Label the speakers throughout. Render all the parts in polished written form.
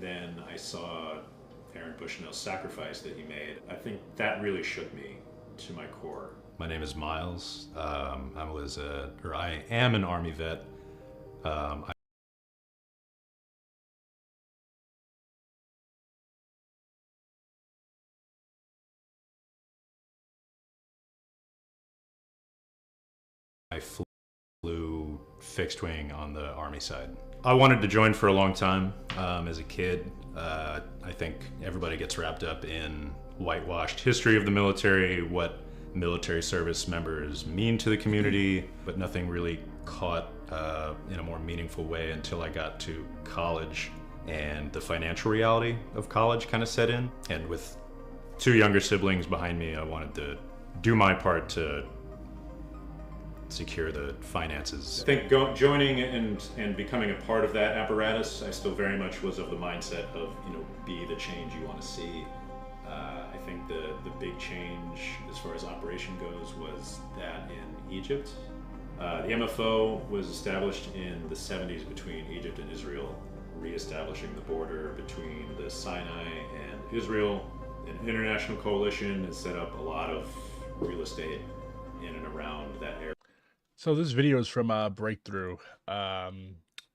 Speaker 1: then I saw Aaron Bushnell's sacrifice that he made. I think that really shook me to my core. My name is Miles. I am an Army vet. I flew fixed wing on the Army side. I wanted to join for a long time as a kid. I think everybody gets wrapped up in whitewashed history of the military, what military service members mean to the community, but nothing really caught in a more meaningful way until I got to college and the financial reality of college kind of set in. And with two younger siblings behind me, I wanted to do my part to secure the finances. I think joining and becoming a part of that apparatus, I still very much was of the mindset of, be the change you want to see. I think the big change as far as operation goes was that in Egypt. The MFO was established in the 70s between Egypt and Israel, reestablishing the border between the Sinai and Israel. An international coalition has set up a lot of real estate in and around that area.
Speaker 2: So this video is from Breakthrough,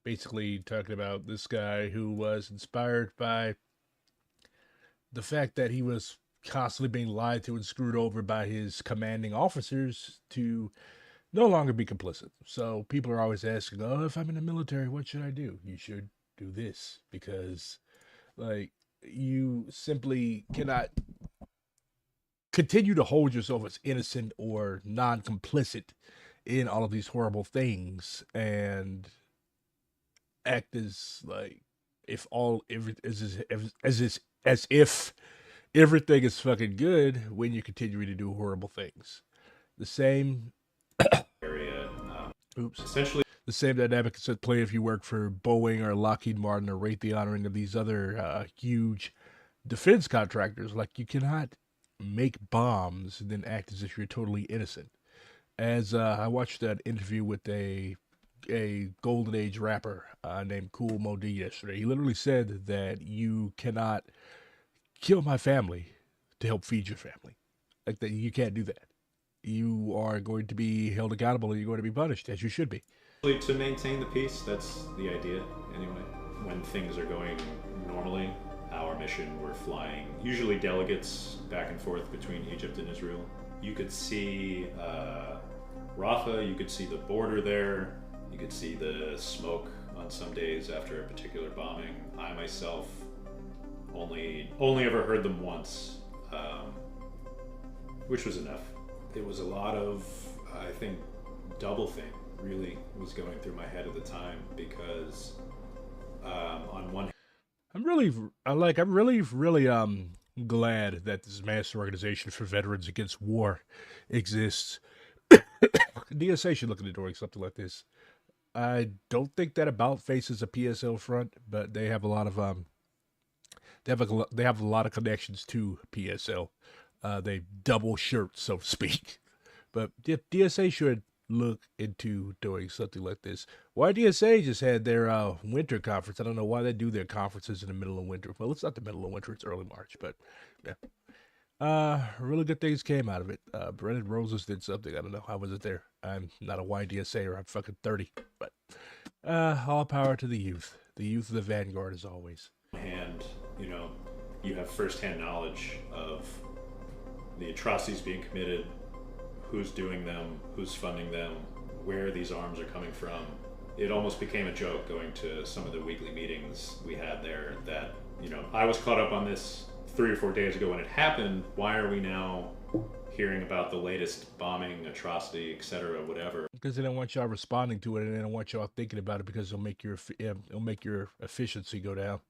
Speaker 2: basically talking about this guy who was inspired by the fact that he was constantly being lied to and screwed over by his commanding officers to no longer be complicit. So people are always asking, oh, if I'm in the military, what should I do? You should do this, because like you simply cannot continue to hold yourself as innocent or non-complicit in all of these horrible things and act as like as if everything is fucking good when you're continuing to do horrible things. The same
Speaker 1: area.
Speaker 2: Essentially, the same dynamic is at play if you work for Boeing or Lockheed Martin or Raytheon or any of these other huge defense contractors. Like, you cannot make bombs and then act as if you're totally innocent. As I watched an interview with a golden age rapper named Kool Moe Dee yesterday. He literally said that you cannot kill my family to help feed your family. Like, that you can't do that. You are going to be held accountable and you're going to be punished, as you should be.
Speaker 1: To maintain the peace, that's the idea anyway. When things are going normally, our mission, we're flying usually delegates back and forth between Egypt and Israel. You could see Rafah, you could see the border there, you could see the smoke on some days after a particular bombing. I myself only ever heard them once, which was enough. It was a lot of, I think, double think really was going through my head at the time, because on one hand,
Speaker 2: I'm really glad that this master organization for veterans against war exists. DSA should look into doing something like this. I don't think that About faces a PSL front, but they have a lot of they have a lot of connections to PSL. They double shirt, so to speak. But DSA should look into doing something like this. Why DSA just had their winter conference. I don't know why they do their conferences in the middle of winter. Well, it's not the middle of winter, it's early March, but yeah. Really good things came out of it. Brennan Roses did something. I don't know. I wasn't there. I'm not a YDSA, or I'm fucking 30. But all power to the youth. The youth of the vanguard, as always.
Speaker 1: And, you have firsthand knowledge of the atrocities being committed, who's doing them, who's funding them, where these arms are coming from. It almost became a joke going to some of the weekly meetings we had there that, I was caught up on this 3 or 4 days ago when it happened. Why are we now hearing about the latest bombing, atrocity, etc., whatever?
Speaker 2: Because they don't want y'all responding to it, and they don't want y'all thinking about it, because it'll make your efficiency go down.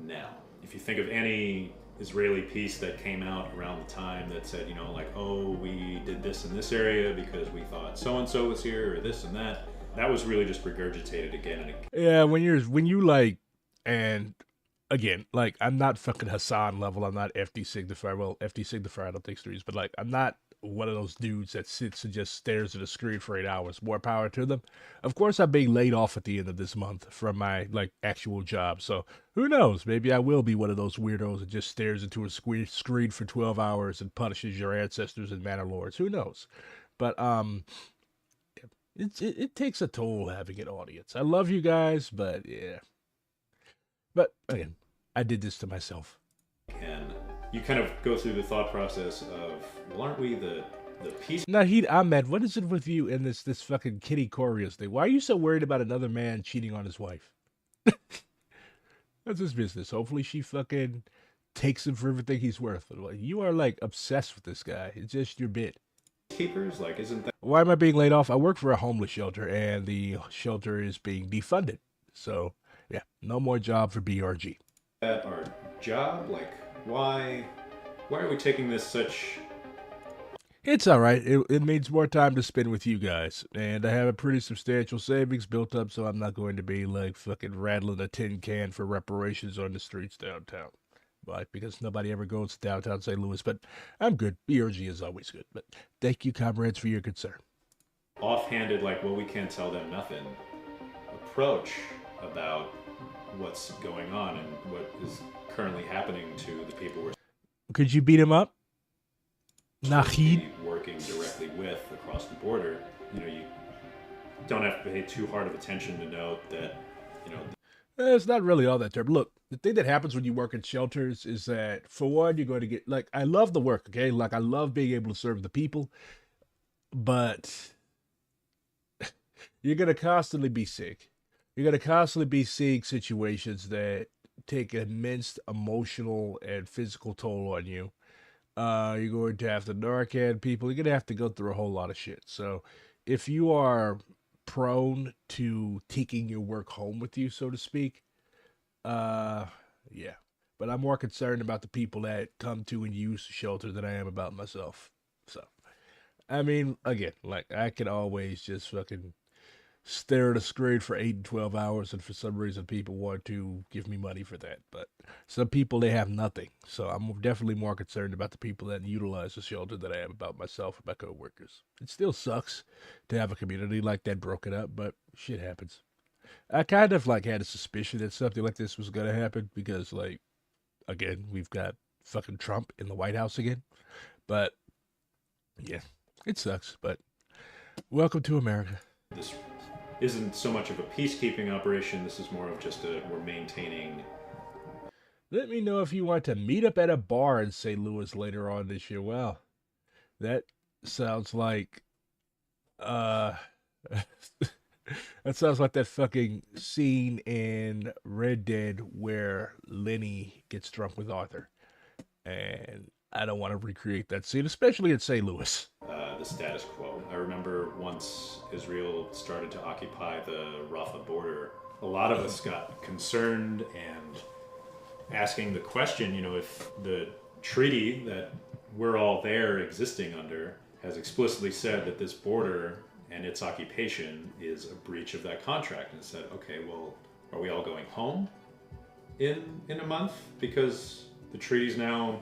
Speaker 1: Now, if you think of any Israeli piece that came out around the time that said, oh, we did this in this area because we thought so-and-so was here, or this and that, that was really just regurgitated again and again.
Speaker 2: Yeah, when you like, and again, like, I'm not fucking Hassan level, I'm not FD Signifier, well, FD Signifier I don't think threes, but like, I'm not one of those dudes that sits and just stares at a screen for 8 hours. More power to them. Of course, I'm being laid off at the end of this month from my actual job. So who knows? Maybe I will be one of those weirdos that just stares into a screen for 12 hours and punishes your ancestors and manor lords. Who knows? But it takes a toll having an audience. I love you guys, but yeah. But again, I did this to myself.
Speaker 1: And you kind of go through the thought process of, well, aren't we the peace?
Speaker 2: Nahid Ahmed, what is it with you and this fucking Kitty Corias thing? Why are you so worried about another man cheating on his wife? That's his business. Hopefully she fucking takes him for everything he's worth. But you are like obsessed with this guy. It's just your bit.
Speaker 1: Keepers, like, isn't that?
Speaker 2: Why am I being laid off? I work for a homeless shelter and the shelter is being defunded. So yeah, no more job for BRG.
Speaker 1: That our job? Like, why are we taking this such...
Speaker 2: It's all right. It means more time to spend with you guys. And I have a pretty substantial savings built up, so I'm not going to be like fucking rattling a tin can for reparations on the streets downtown. Like, because nobody ever goes to downtown St. Louis. But I'm good. BRG is always good. But thank you, comrades, for your concern.
Speaker 1: Offhanded, like, well, we can't tell them nothing approach about what's going on and what is currently happening to the people we're...
Speaker 2: Could you beat him up? Nahid?
Speaker 1: Working directly with across the border, you know, you don't have to pay too hard of attention to note that, you know...
Speaker 2: It's not really all that terrible. Look, the thing that happens when you work in shelters is that, for one, you're going to get... Like, I love the work, okay? Like, I love being able to serve the people. But you're going to constantly be sick. You're going to constantly be seeing situations that take an immense emotional and physical toll on you. You're going to have to Narcan people. You're going to have to go through a whole lot of shit. So if you are prone to taking your work home with you, so to speak, yeah. But I'm more concerned about the people that come to and use the shelter than I am about myself. So, I mean, again, like, I can always just fucking stare at a screen for 8 and 12 hours, and for some reason people want to give me money for that. But some people, they have nothing. So I'm definitely more concerned about the people that utilize the shelter than I am about myself and my coworkers. It still sucks to have a community like that broken up, but shit happens. I kind of like had a suspicion that something like this was gonna happen because, like, again, we've got fucking Trump in the White House again. But yeah, it sucks. But welcome to America.
Speaker 1: This isn't so much of a peacekeeping operation. This is more of just we're maintaining.
Speaker 2: Let me know if you want to meet up at a bar in St. Louis later on this year. Well, that sounds like, that sounds like that fucking scene in Red Dead where Lenny gets drunk with Arthur. And I don't want to recreate that scene, especially in St. Louis.
Speaker 1: The status quo. I remember once Israel started to occupy the Rafah border, a lot of us got concerned and asking the question, you know, if the treaty that we're all there existing under has explicitly said that this border and its occupation is a breach of that contract, and said, okay, well, are we all going home in a month because the treaty's now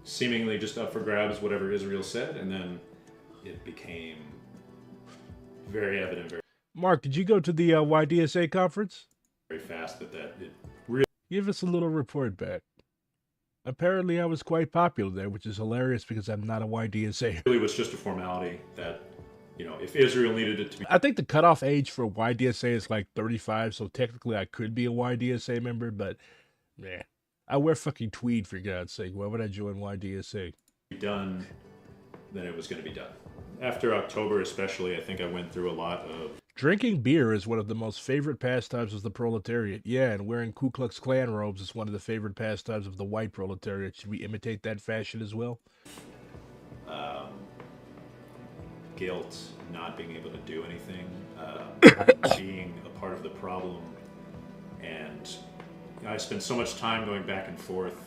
Speaker 1: seemingly just up for grabs, whatever Israel said? And then it became very evident
Speaker 2: Mark, did you go to the YDSA conference?
Speaker 1: very fast that it really...
Speaker 2: Give us a little report back. Apparently I was quite popular there, which is hilarious because I'm not a YDSA.
Speaker 1: really was just a formality that, you know, if Israel needed it to be...
Speaker 2: I think the cutoff age for YDSA is like 35, so technically I could be a YDSA member, but man, I wear fucking tweed, for God's sake. Why would I join YDSA?
Speaker 1: done, then it was going to be done. After October especially, I think I went through a lot of...
Speaker 2: Drinking beer is one of the most favorite pastimes of the proletariat. Yeah, and wearing Ku Klux Klan robes is one of the favorite pastimes of the white proletariat. Should we imitate that fashion as well?
Speaker 1: Guilt, not being able to do anything, being a part of the problem, and I spent so much time going back and forth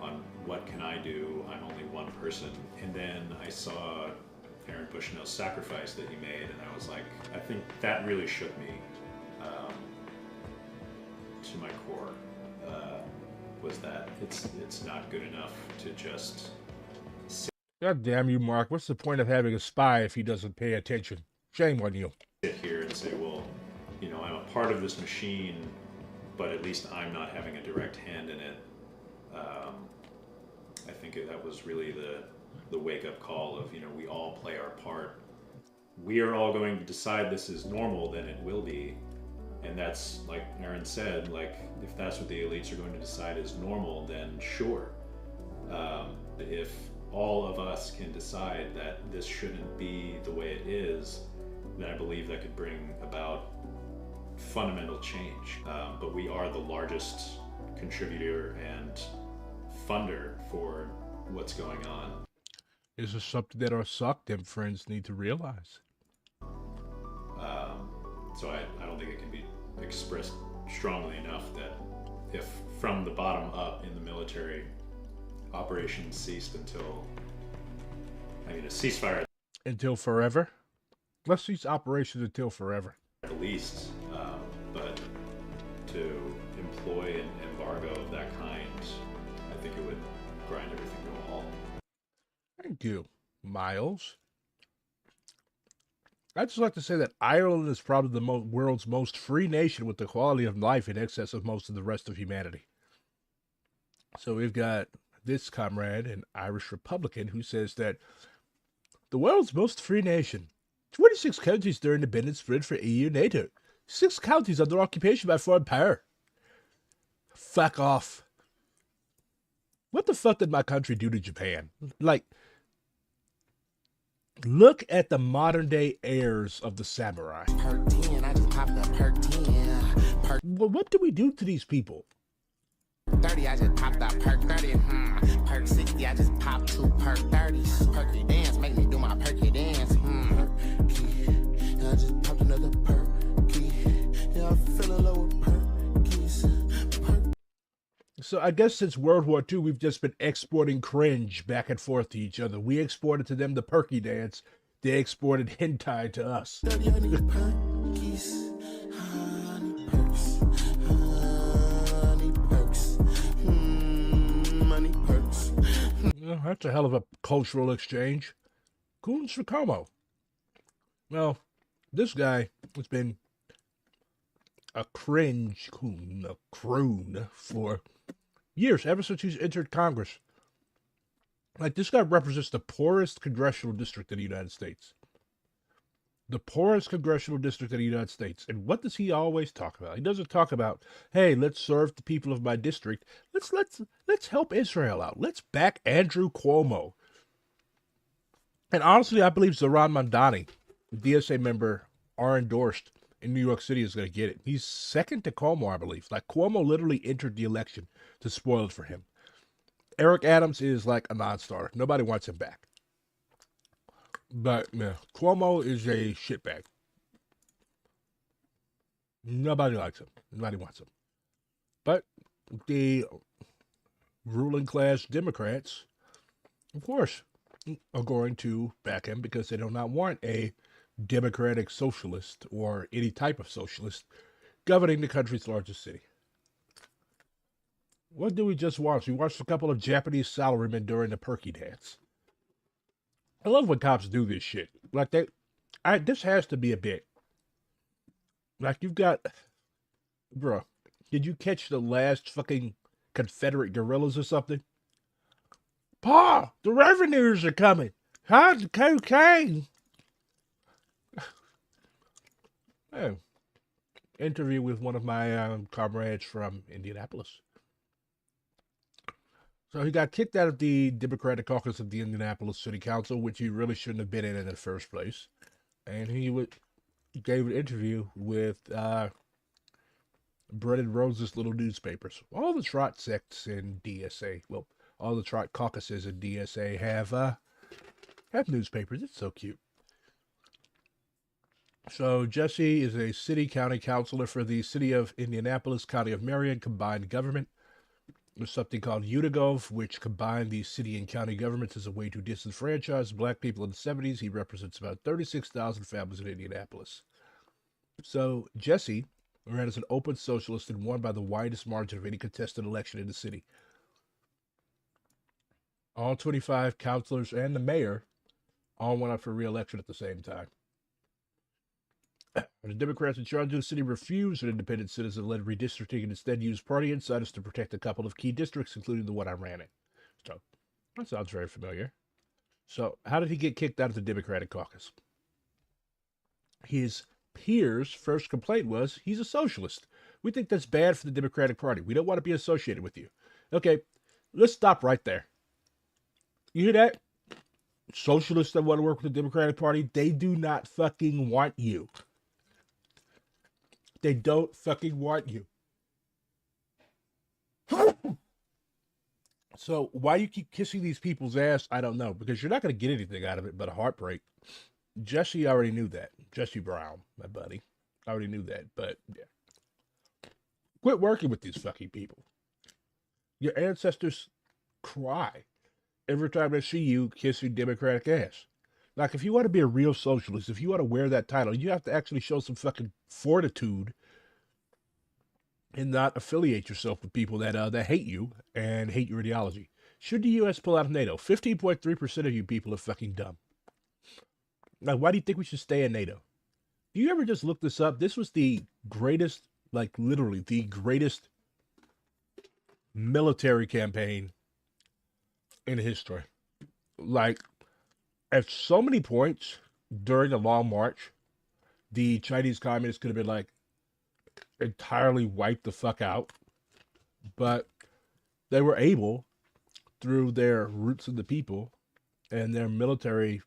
Speaker 1: on what can I do. I'm only one person. And then I saw Aaron Bushnell's sacrifice that he made, and I was like, I think that really shook me to my core. Was that it's not good enough to just
Speaker 2: God damn you, Mark. What's the point of having a spy if he doesn't pay attention? Shame on you.
Speaker 1: Sit here and say, well, I'm a part of this machine, but at least I'm not having a direct hand in it. I think that was really the wake-up call of, we all play our part. We are all going to decide this is normal, then it will be. And that's, like Aaron said, like, if that's what the elites are going to decide is normal, then sure. If all of us can decide that this shouldn't be the way it is, then I believe that could bring about fundamental change. But we are the largest contributor and funder for what's going on.
Speaker 2: This is something that our SOCDEM friends need to realize.
Speaker 1: So I don't think it can be expressed strongly enough that if from the bottom up in the military, operations ceased until, a ceasefire
Speaker 2: until forever? Let's cease operations until forever.
Speaker 1: At the least, but to employ an embargo of that kind, I think it would grind everything to a halt.
Speaker 2: Thank you, Miles. I'd just like to say that Ireland is probably the world's most free nation with the quality of life in excess of most of the rest of humanity. So we've got this comrade, an Irish Republican, who says that the world's most free nation. 26 countries during independence spread for EU NATO. 6 counties under occupation by foreign power. Fuck off. What the fuck did my country do to Japan? Like, look at the modern day heirs of the samurai.
Speaker 3: Perk 10, I just popped up perk 10.
Speaker 2: Well, what do we do to these people?
Speaker 3: 30, I just popped out perk 30. Perk 60, I just popped 2 perk 30s. Perky dance, make me do my perky dance. I just popped another perky. Yeah, I'm feeling low with perkies.
Speaker 2: So I guess since World War II, we've just been exporting cringe back and forth to each other. We exported to them the perky dance. They exported hentai to us.
Speaker 3: 30, I need perkies. I need perks. I need perks. I need perks.
Speaker 2: That's a hell of a cultural exchange. Coons for Como. Well, this guy has been a cringe coon, a croon for years, ever since he's entered Congress. Like, this guy represents the poorest congressional district in the United States. The poorest congressional district in the United States. And what does he always talk about? He doesn't talk about, hey, let's serve the people of my district. Let's help Israel out. Let's back Andrew Cuomo. And honestly, I believe Zohran Mamdani, the DSA member, are endorsed in New York City, is going to get it. He's second to Cuomo, I believe. Like, Cuomo literally entered the election to spoil it for him. Eric Adams is like a non-starter. Nobody wants him back. But yeah, Cuomo is a shitbag. Nobody likes him. Nobody wants him. But the ruling class Democrats, of course, are going to back him because they do not want a democratic socialist or any type of socialist governing the country's largest city. What do we just watch? We watched a couple of Japanese salarymen during the perky dance. I love when cops do this shit. Like, this has to be a bit. Like, you've got, bro, did you catch the last fucking Confederate guerrillas or something? Pa, the revenues are coming. How's the cocaine? Oh, interview with one of my comrades from Indianapolis. So he got kicked out of the Democratic caucus of the Indianapolis City Council, which he really shouldn't have been in the first place. And he gave an interview with Brennan Rose's little newspapers. All the trot sects in DSA, well, all the trot caucuses in DSA have newspapers. It's so cute. So Jesse is a city-county councilor for the city of Indianapolis, county of Marion, combined government. There's something called UNIGOV, which combined the city and county governments as a way to disenfranchise black people in the 70s. He represents about 36,000 families in Indianapolis. So Jesse ran as an open socialist and won by the widest margin of any contested election in the city. All 25 councilors and the mayor all went up for re-election at the same time. The Democrats in charge of the city refused an independent citizen-led redistricting and instead used party insiders to protect a couple of key districts, including the one I ran in. So, that sounds very familiar. So, how did he get kicked out of the Democratic caucus? His peers' first complaint was, he's a socialist. We think that's bad for the Democratic Party. We don't want to be associated with you. Okay, let's stop right there. You hear that? Socialists that want to work with the Democratic Party, they do not fucking want you. They don't fucking want you. So why you keep kissing these people's ass, I don't know. Because you're not going to get anything out of it but a heartbreak. Jesse already knew that. Jesse Brown, my buddy. I already knew that, but yeah. Quit working with these fucking people. Your ancestors cry every time they see you kissing Democratic ass. Like, if you want to be a real socialist, if you want to wear that title, you have to actually show some fucking fortitude and not affiliate yourself with people that hate you and hate your ideology. Should the U.S. pull out of NATO? 15.3% of you people are fucking dumb. Like, why do you think we should stay in NATO? Do you ever just look this up? This was the greatest, like literally the greatest military campaign in history. Like, at so many points during the Long March, the Chinese communists could have been like entirely wiped the fuck out, but they were able, through their roots of the people and their military,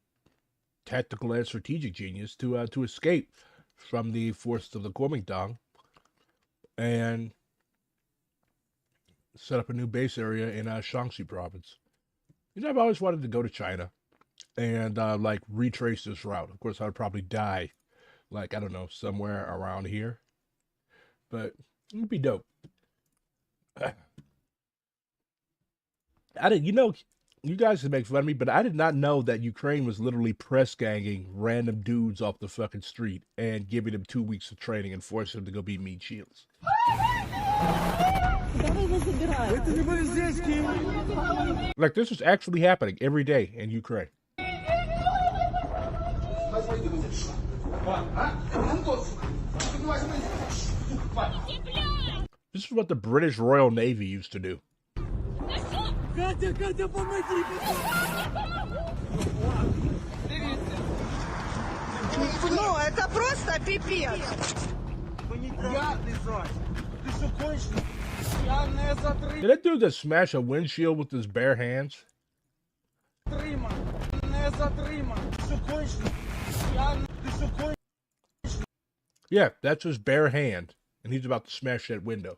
Speaker 2: tactical, and strategic genius, to escape from the forces of the Kuomintang and set up a new base area in Shaanxi province. You know, I've always wanted to go to China and like retrace this route. Of course, I'd probably die, like, I don't know, somewhere around here, but it would be dope. I didn't, you know, you guys can make fun of me, but I did not know that Ukraine was literally press ganging random dudes off the fucking street and giving them 2 weeks of training and forcing them to go be meat shields. Like, this is actually happening every day in Ukraine. This is what the British Royal Navy used to do.
Speaker 4: Ну, это просто пипец.
Speaker 2: Did that dude just smash a windshield with his bare hands? Yeah, that's his bare hand, and he's about to smash that window.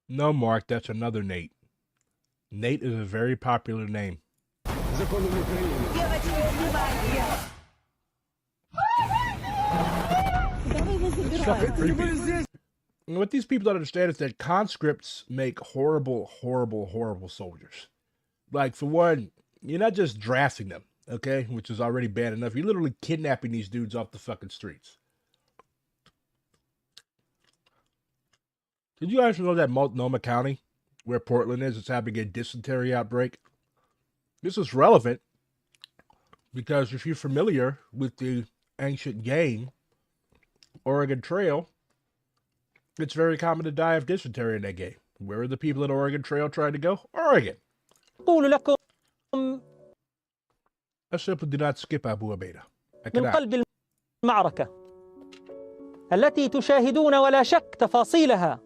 Speaker 2: No, Mark, that's another Nate. Nate is a very popular name. It's fucking creepy. And what these people don't understand is that conscripts make horrible, horrible, horrible soldiers. Like, for one, you're not just drafting them, okay, which is already bad enough. You're literally kidnapping these dudes off the fucking streets. Did you guys know that Multnomah County, where Portland is having a dysentery outbreak? This is relevant because if you're familiar with the ancient game, Oregon Trail, it's very common to die of dysentery in that game. Where are the people in Oregon Trail trying to go? Oregon. I simply do not skip Abu Abeda. I
Speaker 5: من
Speaker 2: cannot.
Speaker 5: قلب المعركة التي تشاهدون ولا شك تفاصيلها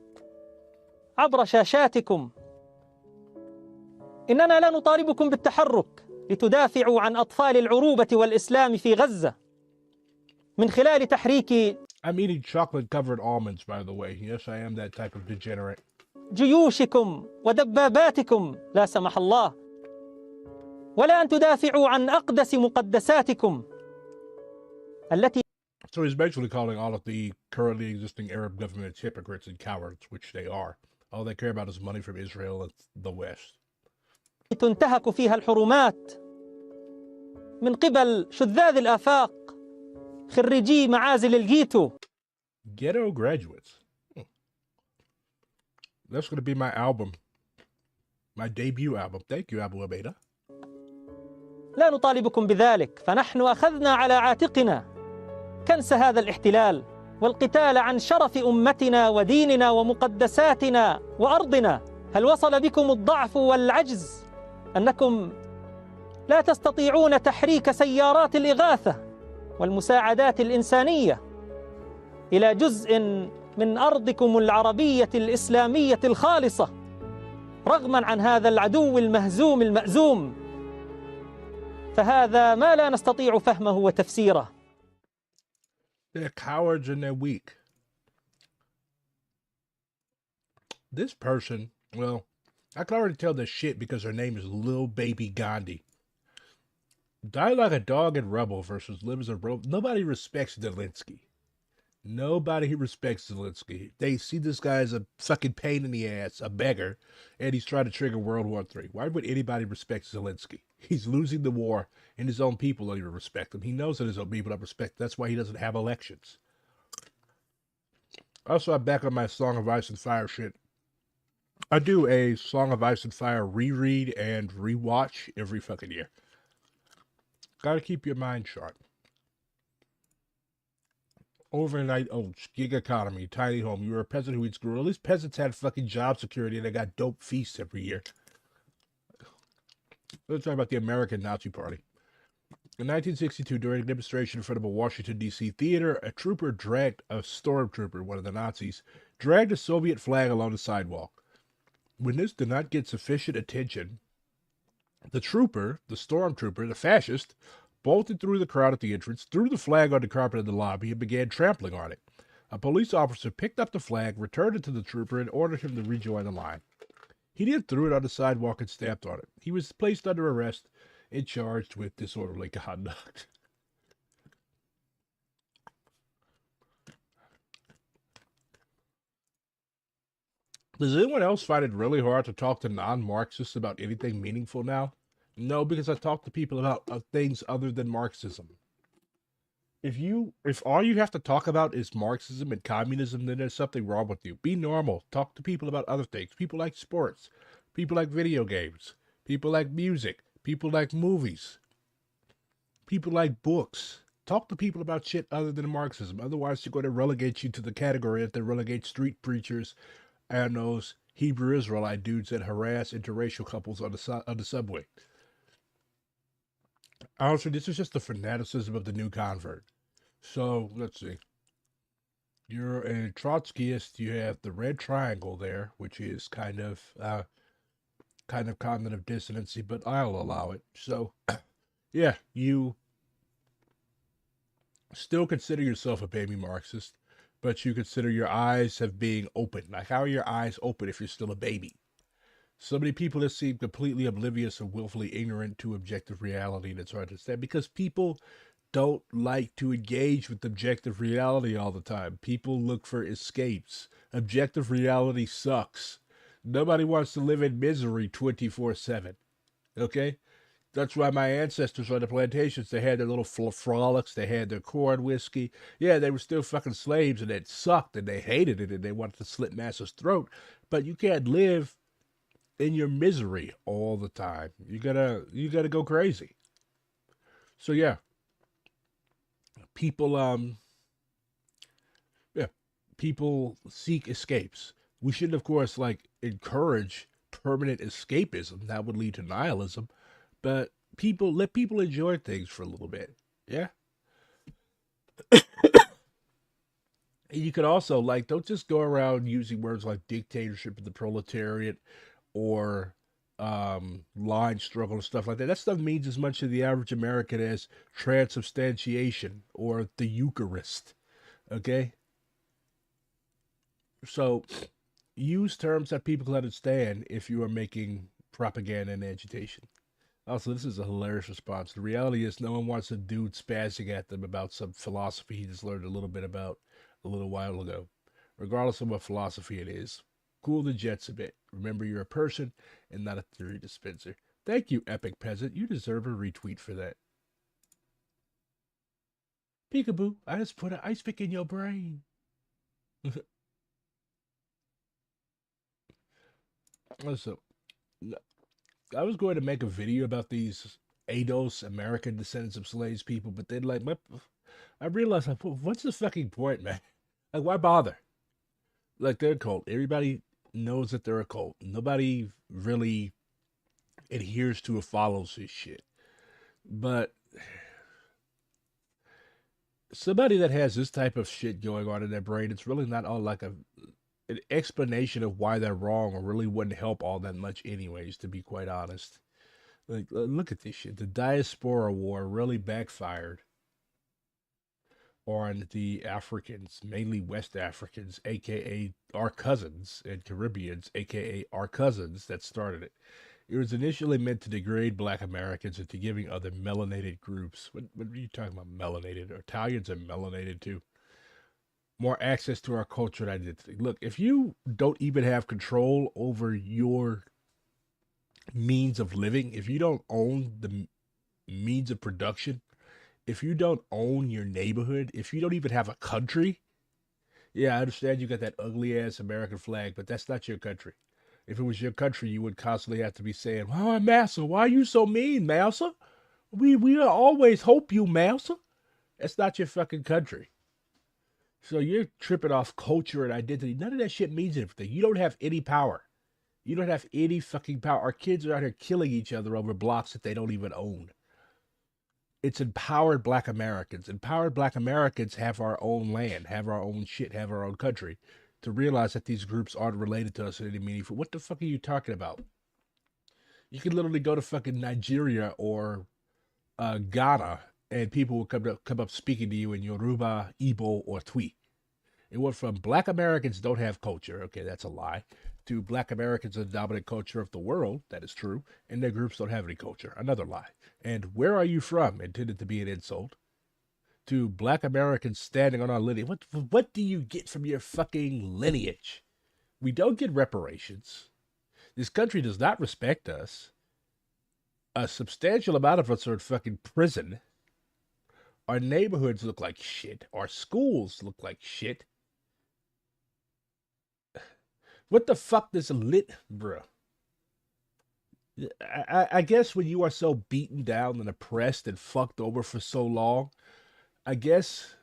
Speaker 5: عبر شاشاتكم. إننا لا نطالبكم بالتحرك لتدافعوا عن أطفال العروبة والإسلام في غزة من خلال تحريك
Speaker 2: I'm eating chocolate-covered almonds, by the way. Yes, I am that type of degenerate.
Speaker 5: جيوشكم ودباباتكم لا سمح الله، ولا أن تدافعوا عن أقدس مقدساتكم التي.
Speaker 2: So he's basically calling all of the currently existing Arab governments hypocrites and cowards, which they are. All they care about is money from Israel and the West.
Speaker 5: تنتهك فيها الحرمات من قبل شذاذ الآفاق خريجي معازل الجيتو.
Speaker 2: Ghetto graduates. That's going to be my album. My debut album. Thank you, Abu Abeda.
Speaker 5: لا نطالبكم بذلك، فنحن أخذنا على عاتقنا كنس هذا الاحتلال والقتال عن شرف أمتنا وديننا ومقدساتنا وأرضنا. هل وصل بكم الضعف والعجز أنكم لا تستطيعون تحريك سيارات الإغاثة والمساعدات الإنسانية إلى جزء من أرضكم العربية الإسلامية الخالصة رغما عن هذا العدو المهزوم المأزوم؟ فهذا ما لا نستطيع فهمه وتفسيره.
Speaker 2: They're cowards and they're weak. This person, well, I can already tell this shit because her name is Lil Baby Gandhi. Die like a dog and rebel versus live as a rebel. Nobody respects Zelensky. Nobody respects Zelensky. They see this guy as a fucking pain in the ass, a beggar, and he's trying to trigger World War III. Why would anybody respect Zelensky? He's losing the war, and his own people don't even respect him. He knows that his own people don't respect him. That's why he doesn't have elections. Also, I'm back on my Song of Ice and Fire shit. I do a Song of Ice and Fire reread and rewatch every fucking year. Gotta keep your mind sharp. Overnight oats, gig economy, tiny home. You were a peasant who eats gruel. At least peasants had fucking job security and they got dope feasts every year. Let's talk about the American Nazi Party. In 1962, during a demonstration in front of a Washington, D.C. theater, a stormtrooper, one of the Nazis, dragged a Soviet flag along the sidewalk. When this did not get sufficient attention, the stormtrooper, the fascist, bolted through the crowd at the entrance, threw the flag on the carpet in the lobby, and began trampling on it. A police officer picked up the flag, returned it to the trooper, and ordered him to rejoin the line. He then threw it on the sidewalk and stamped on it. He was placed under arrest and charged with disorderly conduct. Does anyone else find it really hard to talk to non-Marxists about anything meaningful now? No, because I talk to people about things other than Marxism. If all you have to talk about is Marxism and communism, then there's something wrong with you. Be normal. Talk to people about other things. People like sports. People like video games. People like music. People like movies. People like books. Talk to people about shit other than Marxism. Otherwise, they're going to relegate you to the category that they relegate street preachers and those Hebrew Israelite dudes that harass interracial couples on the subway. Also, this is just the fanaticism of the new convert. So, let's see. You're a Trotskyist. You have the red triangle there, which is kind of cognitive dissonancy, but I'll allow it. So, yeah, you still consider yourself a baby Marxist, but you consider your eyes have being open. Like, how are your eyes open if you're still a baby? So many people that seem completely oblivious and willfully ignorant to objective reality that's hard to understand because people don't like to engage with objective reality all the time. People look for escapes. Objective reality sucks. Nobody wants to live in misery 24/7. Okay? That's why my ancestors on the plantations, they had their little frolics, they had their corn whiskey. Yeah, they were still fucking slaves and it sucked and they hated it and they wanted to slit Massa's throat. But you can't live in your misery all the time. You gotta go crazy. So yeah. People seek escapes. We shouldn't, of course, encourage permanent escapism. That would lead to nihilism. But let people enjoy things for a little bit. Yeah. You could also, don't just go around using words like dictatorship of the proletariat or line struggle and stuff like that. That stuff means as much to the average American as transubstantiation or the Eucharist. Okay? So, use terms that people can understand if you are making propaganda and agitation. Also, this is a hilarious response. The reality is no one wants a dude spazzing at them about some philosophy he just learned a little bit about a little while ago. Regardless of what philosophy it is. Cool the jets a bit. Remember, you're a person and not a theory dispenser. Thank you, Epic Peasant. You deserve a retweet for that. Peekaboo, I just put an ice pick in your brain. So, I was going to make a video about these ADOS, American descendants of slaves people, but then like I realized, like, what's the fucking point, man? Like, why bother? Like, they're a cult. Everybody knows that they're a cult. Nobody really adheres to or follows this shit. But somebody that has this type of shit going on in their brain, it's really not all like an explanation of why they're wrong, or really wouldn't help all that much anyways, to be quite honest. Like, look at this shit. The diaspora war really backfired on the Africans, mainly West Africans, aka our cousins, and Caribbeans, aka our cousins, that started it. It was initially meant to degrade Black Americans into giving other melanated groups, what are you talking about, melanated? Italians are melanated too, more access to our culture and identity. Look, if you don't even have control over your means of living, if you don't own the means of production, if you don't own your neighborhood, if you don't even have a country, yeah, I understand you got that ugly ass American flag, but that's not your country. If it was your country, you would constantly have to be saying, "Oh, massa, why are you so mean, massa? We always hope you, massa." That's not your fucking country. So you're tripping off culture and identity. None of that shit means anything. You don't have any power. You don't have any fucking power. Our kids are out here killing each other over blocks that they don't even own. It's empowered Black Americans. Empowered Black Americans have our own land, have our own shit, have our own country, to realize that these groups aren't related to us in any meaningful. What the fuck are you talking about? You can literally go to fucking Nigeria or Ghana, and people will come up speaking to you in Yoruba, Igbo, or Twi. It went from Black Americans don't have culture, okay, that's a lie, to Black Americans are the dominant culture of the world, that is true, and their groups don't have any culture, another lie. And where are you from, intended to be an insult, to Black Americans standing on our lineage. What do you get from your fucking lineage? We don't get reparations. This country does not respect us. A substantial amount of us are in fucking prison. Our neighborhoods look like shit. Our schools look like shit. What the fuck does bruh? I guess when you are so beaten down and oppressed and fucked over for so long, I guess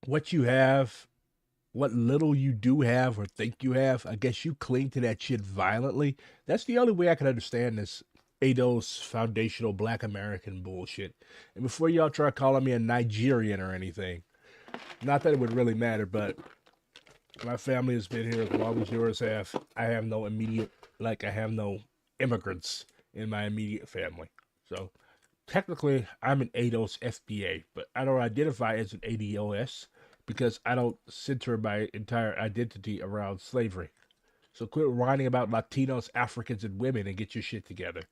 Speaker 2: what you have, what little you do have or think you have, I guess you cling to that shit violently. That's the only way I can understand this ADOS foundational Black American bullshit. And before y'all try calling me a Nigerian or anything, not that it would really matter, but my family has been here as long as yours have. I have no immigrants in my immediate family. So technically, I'm an ADOS FBA, but I don't identify as an ADOS because I don't center my entire identity around slavery. So quit whining about Latinos, Africans, and women and get your shit together.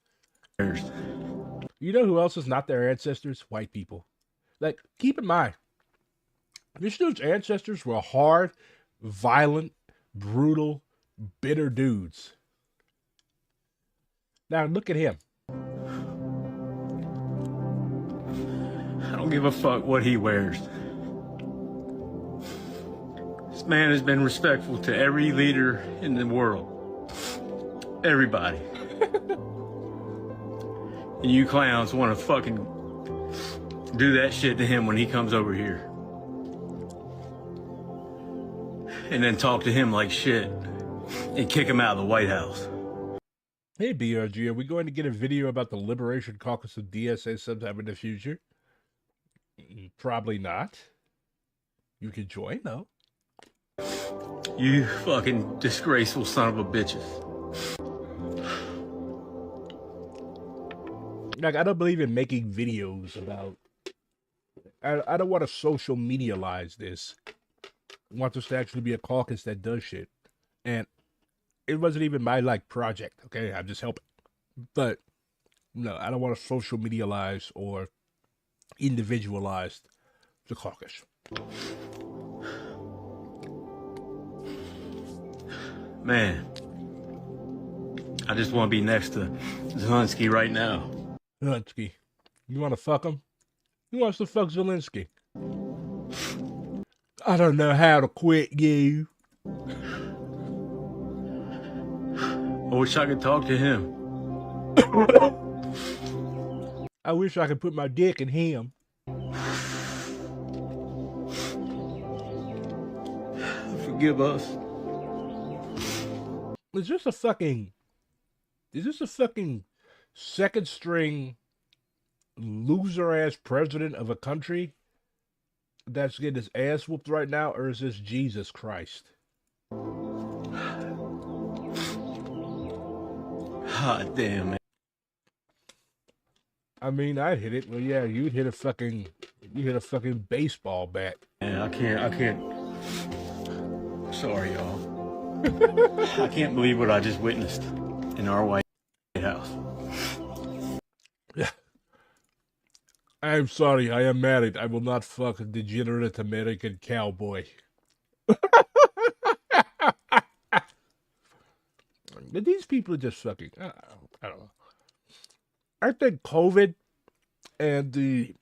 Speaker 2: You know who else is not their ancestors? White people. Like, keep in mind, this dude's ancestors were hard, violent, brutal, bitter dudes. Now look at him.
Speaker 6: I don't give a fuck what he wears. This man has been respectful to every leader in the world. Everybody. And you clowns want to fucking do that shit to him when he comes over here. And then talk to him like shit and kick him out of the White House.
Speaker 2: Hey BRG, are we going to get a video about the Liberation Caucus of DSA sometime in the future? Probably not. You can join though.
Speaker 6: You fucking disgraceful son of a bitches.
Speaker 2: Like, I don't believe in making videos about... I don't want to social medialize this. I want this to actually be a caucus that does shit. And it wasn't even my, project, okay? I'm just helping. But, no, I don't want to social medialize or individualize the caucus.
Speaker 6: Man, I just want to be next to Zelensky right now.
Speaker 2: Zelensky, you want to fuck him? Who wants to fuck Zelensky? I don't know how to quit you.
Speaker 6: I wish I could talk to him.
Speaker 2: I wish I could put my dick in him.
Speaker 6: Forgive us.
Speaker 2: Is this a fucking second string loser ass president of a country that's getting his ass whooped right now, or is this Jesus Christ?
Speaker 6: God damn it.
Speaker 2: I mean, I'd hit it. Well, yeah, you'd hit a fucking baseball bat.
Speaker 6: Man, I can't. Sorry, y'all. I can't believe what I just witnessed in our White House.
Speaker 2: I'm sorry, I am married. I will not fuck a degenerate American cowboy. But these people are just fucking, I don't know. I think COVID and the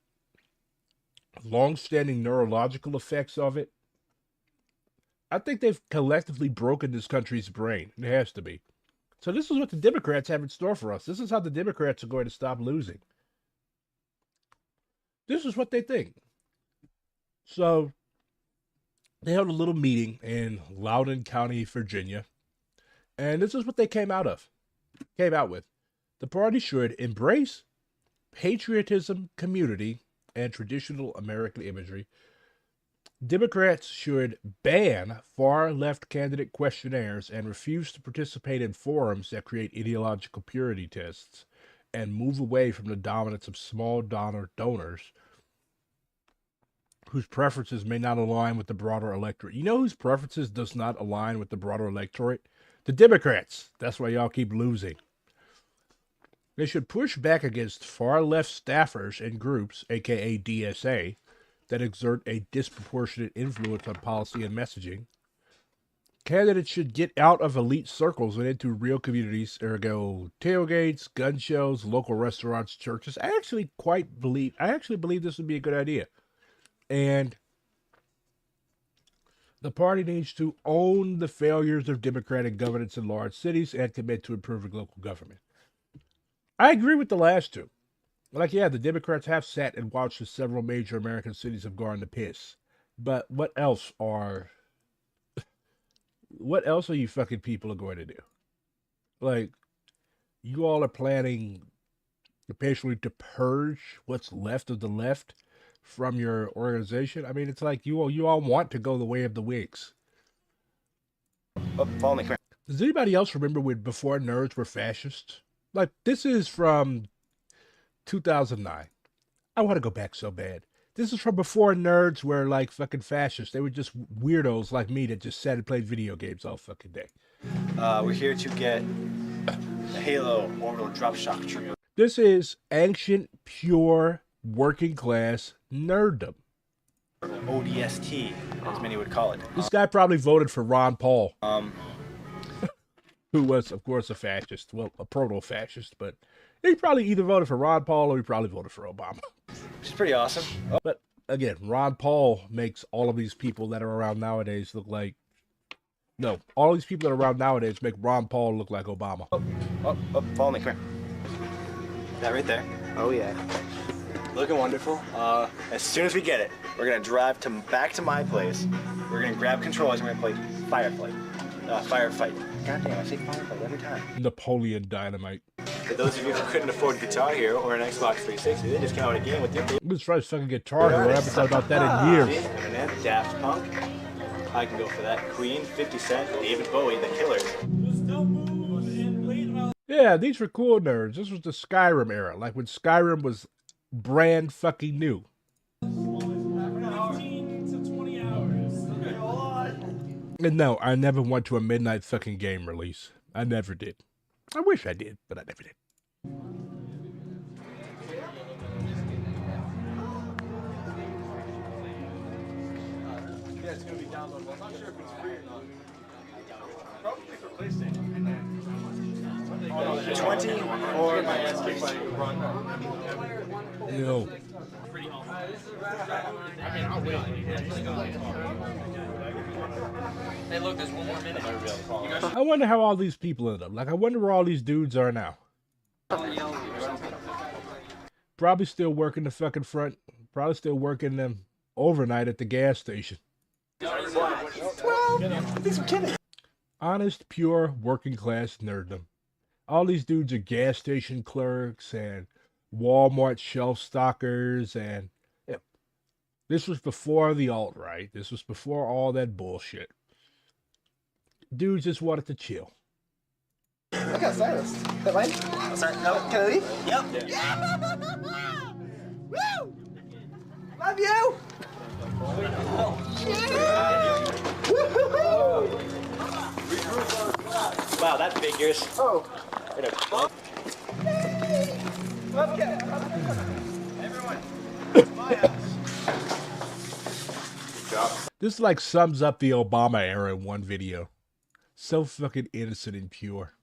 Speaker 2: long-standing neurological effects of it, I think they've collectively broken this country's brain. It has to be. So this is what the Democrats have in store for us. This is how the Democrats are going to stop losing. This is what they think. So they held a little meeting in Loudoun County, Virginia, and this is what they came out with. The party should embrace patriotism, community, and traditional American imagery. Democrats should ban far-left candidate questionnaires and refuse to participate in forums that create ideological purity tests, and move away from the dominance of small donors whose preferences may not align with the broader electorate. You know whose preferences does not align with the broader electorate? The Democrats. That's why y'all keep losing. They should push back against far-left staffers and groups, aka DSA, that exert a disproportionate influence on policy and messaging. Candidates should get out of elite circles and into real communities, ergo tailgates, gun shows, local restaurants, churches. I actually believe this would be a good idea. And the party needs to own the failures of democratic governance in large cities and commit to improving local government. I agree with the last two. Like, yeah, the Democrats have sat and watched as several major American cities have gone to piss. But what else are you fucking people are going to do? Like, you all are planning basically to purge what's left of the left from your organization. I mean, it's like you all want to go the way of the Whigs.
Speaker 7: Follow me.
Speaker 2: Does anybody else remember when before nerds were fascists? Like, this is from 2009. I want to go back so bad. This is from before nerds were like fucking fascists. They were just weirdos like me that just sat and played video games all fucking day.
Speaker 7: We're here to get a Halo orbital drop shock trigger.
Speaker 2: This is ancient, pure, working class nerddom.
Speaker 7: ODST, as many would call it.
Speaker 2: This guy probably voted for Ron Paul. Who was, of course, a fascist. Well, a proto-fascist, but he probably either voted for Ron Paul or he probably voted for Obama.
Speaker 7: Which is pretty awesome.
Speaker 2: But, again, Ron Paul makes all of these people that are around nowadays look like... No, all these people that are around nowadays make Ron Paul look like Obama.
Speaker 7: Follow me, come here. That right there. Oh, yeah. Looking wonderful. As soon as we get it, we're going to drive back to my place. We're going to grab controllers and we're going to play Firefight. Goddamn, I say Firefight every time.
Speaker 2: Napoleon Dynamite.
Speaker 7: For those of you who couldn't afford Guitar Hero or an Xbox 360, they just came out a game with your...
Speaker 2: Let's try fucking Guitar Hero. I haven't thought about that in years.
Speaker 7: Eminem, Daft Punk. I can go for that. Queen, 50 Cent, David Bowie, The Killers.
Speaker 2: Yeah, these were cool nerds. This was the Skyrim era, like when Skyrim was brand fucking new.
Speaker 8: 15 to 20 hours.
Speaker 2: And no, I never went to a midnight fucking game release. I never did. I wish I did, but I never did.
Speaker 7: Yeah, it's going to be downloadable. I'm not sure if it's free or not. Probably for PlayStation. 20 or my
Speaker 2: Ew.
Speaker 8: Hey, look, there's 1 more minute.
Speaker 2: I wonder how all these people end up. Like, I wonder where all these dudes are now. Probably still working the fucking front. Probably still working them overnight at the gas station. Honest, pure, working class nerddom. All these dudes are gas station clerks and Walmart shelf stockers, and yeah. This was before the alt-right. This was before all that bullshit. Dudes just wanted to chill.
Speaker 7: I got Socialist. Is that mine? Sorry, no, can I leave? Yep. Yeah. Woo! Love you! Wow, that figures. Oh. Okay. Everyone, my house. Good job.
Speaker 2: This like sums up the Obama era in one video. So fucking innocent and pure.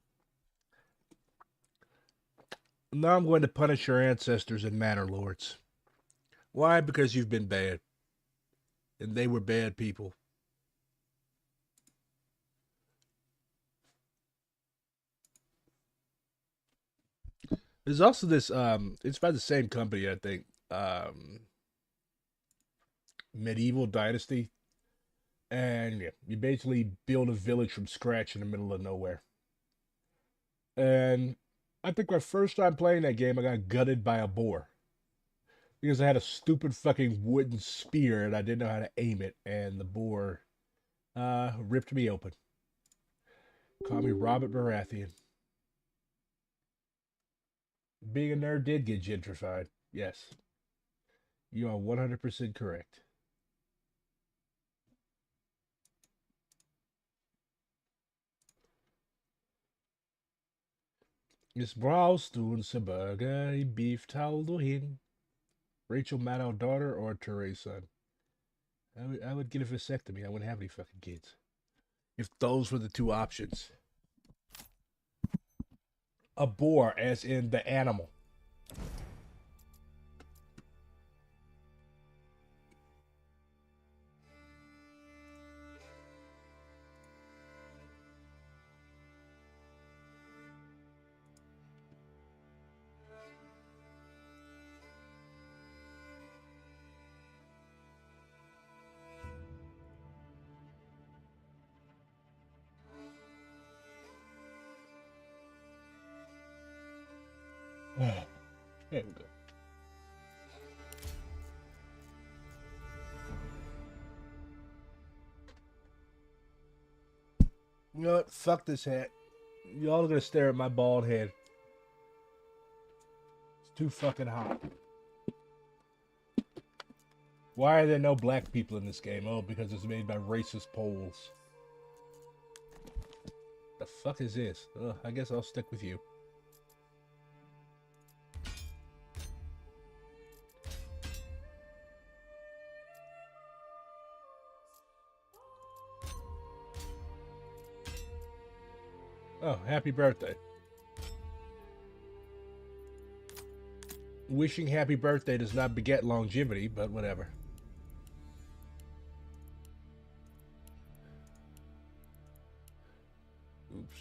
Speaker 2: Now I'm going to punish your ancestors and manor lords. Why? Because you've been bad. And they were bad people. There's also this, it's by the same company, I think, Medieval Dynasty. And yeah, you basically build a village from scratch in the middle of nowhere. And I think my first time playing that game, I got gutted by a boar. Because I had a stupid fucking wooden spear and I didn't know how to aim it. And the boar ripped me open. Call me Robert Baratheon. Being a nerd did get gentrified. Yes. You are 100% correct. Miss Braustoon Saburger, beef Taldohin. Rachel Maddow daughter or Therese son? I would get a vasectomy. I wouldn't have any fucking kids. If those were the two options. A boar, as in the animal. There we go. You know what? Fuck this hat. Y'all are gonna stare at my bald head. It's too fucking hot. Why are there no black people in this game? Oh, because it's made by racist Poles. The fuck is this? I guess I'll stick with you. Oh, happy birthday. Wishing happy birthday does not beget longevity, but whatever. Oops.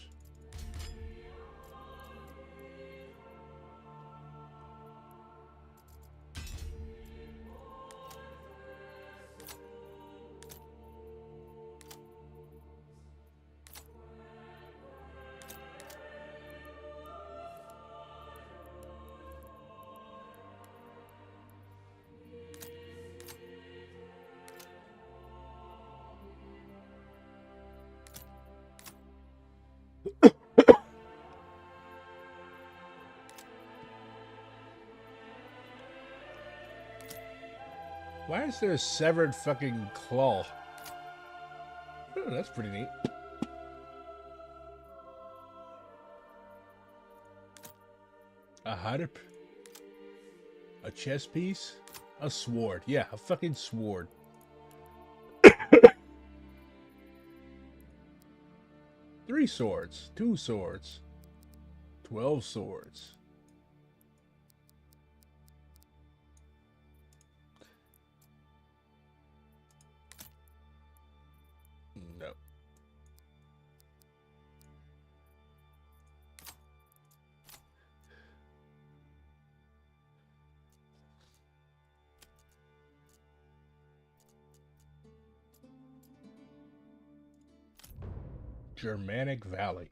Speaker 2: Why is there a severed fucking claw? Oh, that's pretty neat. A harp? A chess piece? A sword. Yeah, a fucking sword. 3 swords. 2 swords. 12 swords. Germanic Valley.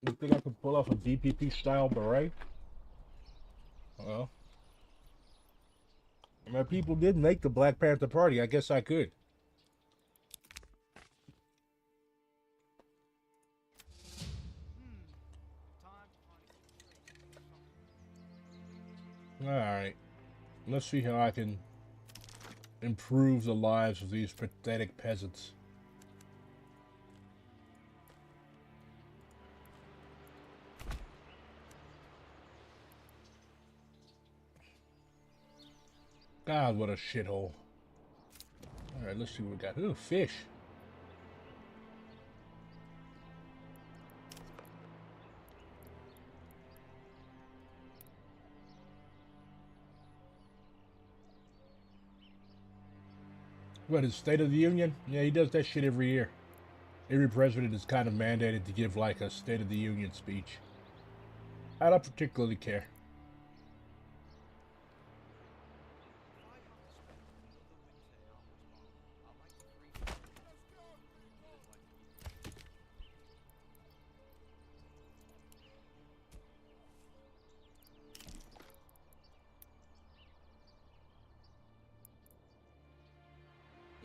Speaker 2: You think I could pull off a DPP style beret? Well, I mean, people did make the Black Panther Party. I guess I could. Alright. Let's see how I can improve the lives of these pathetic peasants. God, what a shithole. Alright, let's see what we got. Ooh, fish. What, his State of the Union? Yeah, he does that shit every year. Every president is kind of mandated to give like a State of the Union speech. I don't particularly care.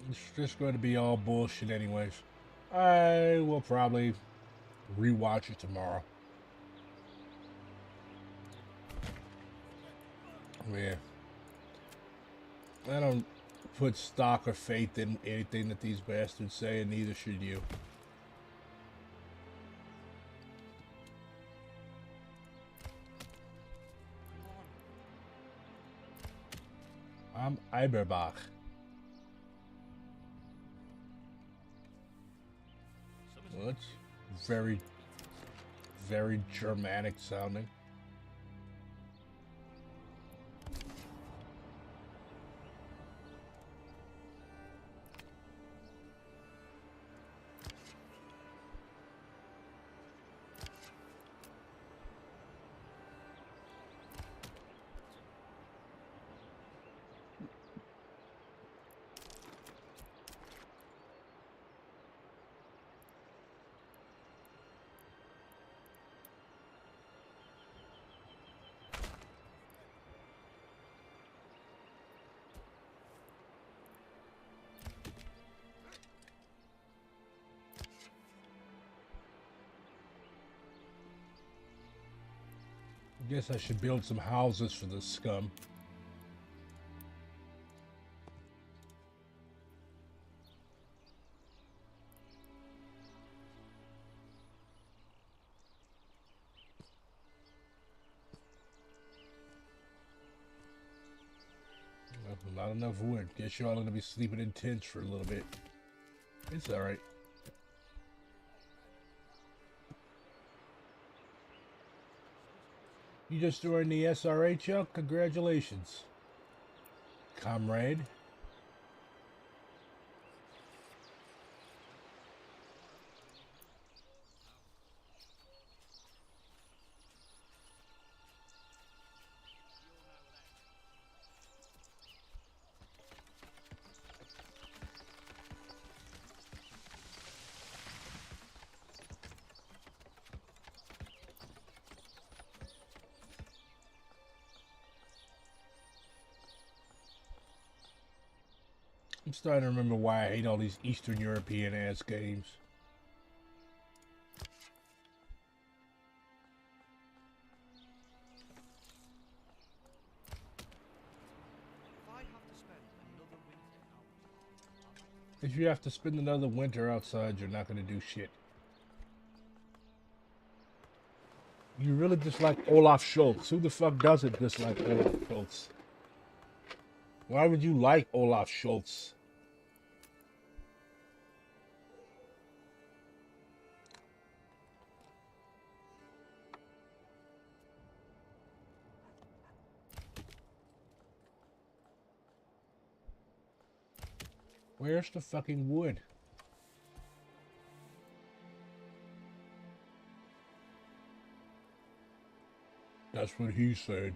Speaker 2: It's just going to be all bullshit anyways. I will probably rewatch it tomorrow. Yeah. I don't put stock or faith in anything that these bastards say, and neither should you. I'm Eiberbach. Well, that's very, very Germanic sounding. I guess I should build some houses for the scum. Well, not enough wood. Guess you're all gonna be sleeping in tents for a little bit. It's alright. You just joined the SRA, Chuck? Congratulations, comrade. I'm starting to remember why I hate all these Eastern European ass games. If you have to spend another winter outside, you're not going to do shit. You really dislike Olaf Scholz. Who the fuck doesn't dislike Olaf Scholz? Why would you like Olaf Scholz? Where's the fucking wood? That's what he said.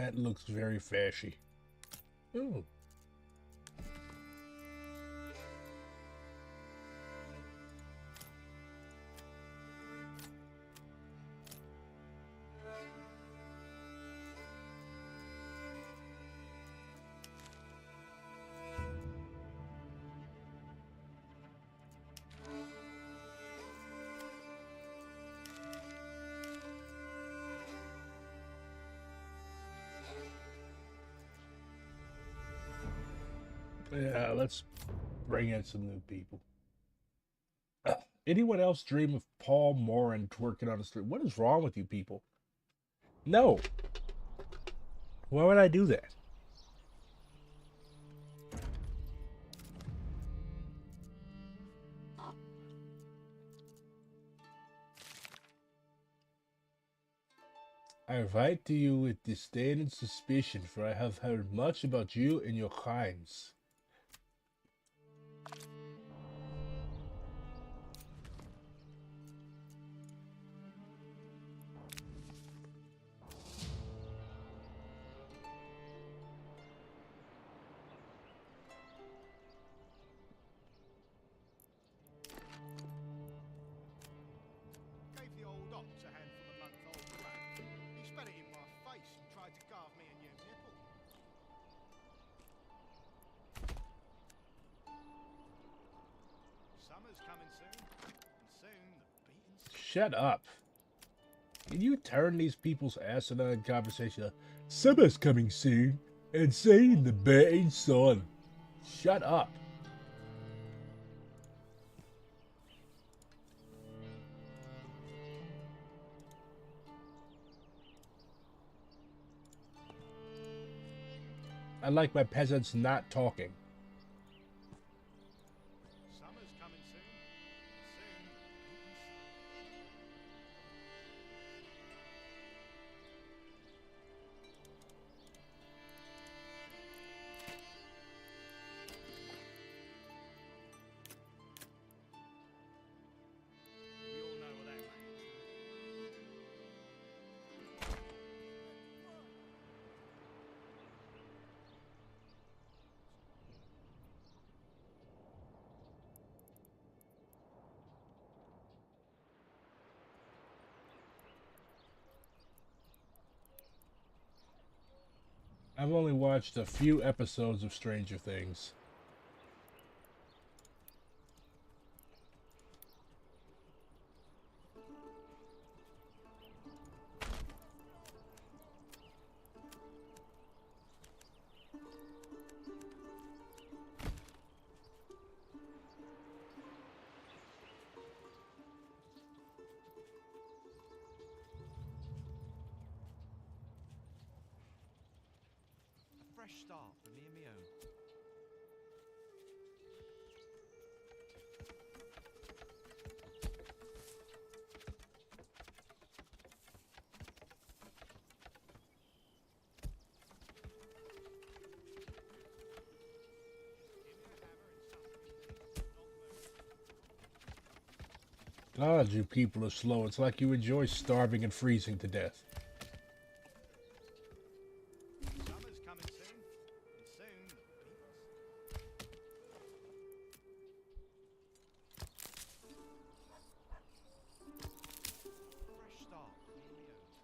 Speaker 2: That looks very fashy. Ooh. Yeah, let's bring in some new people. Anyone else dream of Paul Moran twerking on the street? What is wrong with you people? No. Why would I do that? I write to you with disdain and suspicion, for I have heard much about you and your crimes.
Speaker 3: Gave the old ox a handful of month-old crap. He spat it in my face and tried to carve me a new nipple. Summer's coming soon, and soon the beating's...
Speaker 2: Shut up. Can you turn these people's asinine conversation? Summer's coming soon, and soon the beating's on. Shut up. I like my peasants not talking.
Speaker 3: Summer's coming soon, and soon the beating's... You all know what that means.
Speaker 2: I've only watched a few episodes of Stranger Things.
Speaker 9: Fresh start for me and me own.
Speaker 2: God, you people are slow. It's like you enjoy starving and freezing to death.
Speaker 3: Summer's coming soon, and soon the beating's...
Speaker 9: Fresh start for me and me own.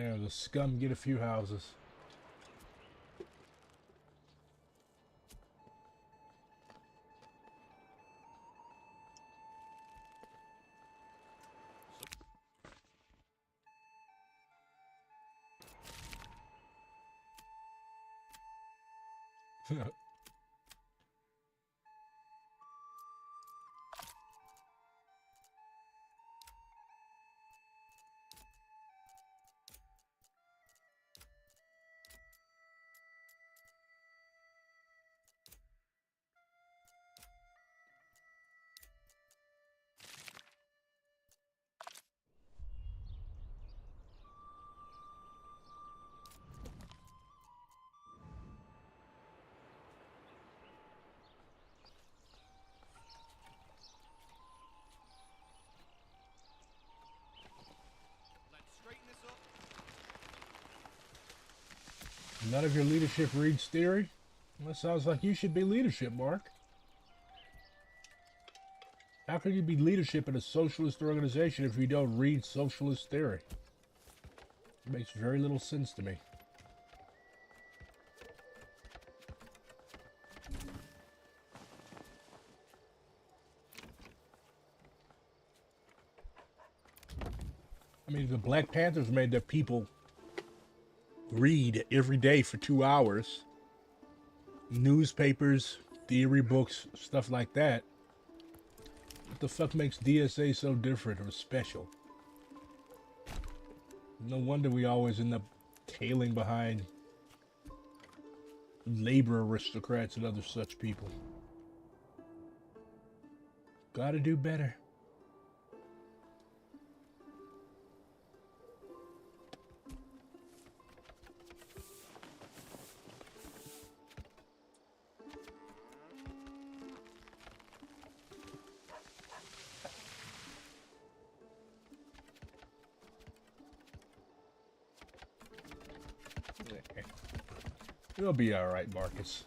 Speaker 2: Yeah, the scum get a few houses. None of your leadership reads theory? That sounds like you should be leadership, Mark. How can you be leadership in a socialist organization if you don't read socialist theory? It makes very little sense to me. I mean, the Black Panthers made their people read every day for 2 hours. Newspapers, theory books, stuff like that. What the fuck makes DSA so different or special? No wonder we always end up tailing behind labor aristocrats and other such people. Gotta do better. You'll be all right, Marcus.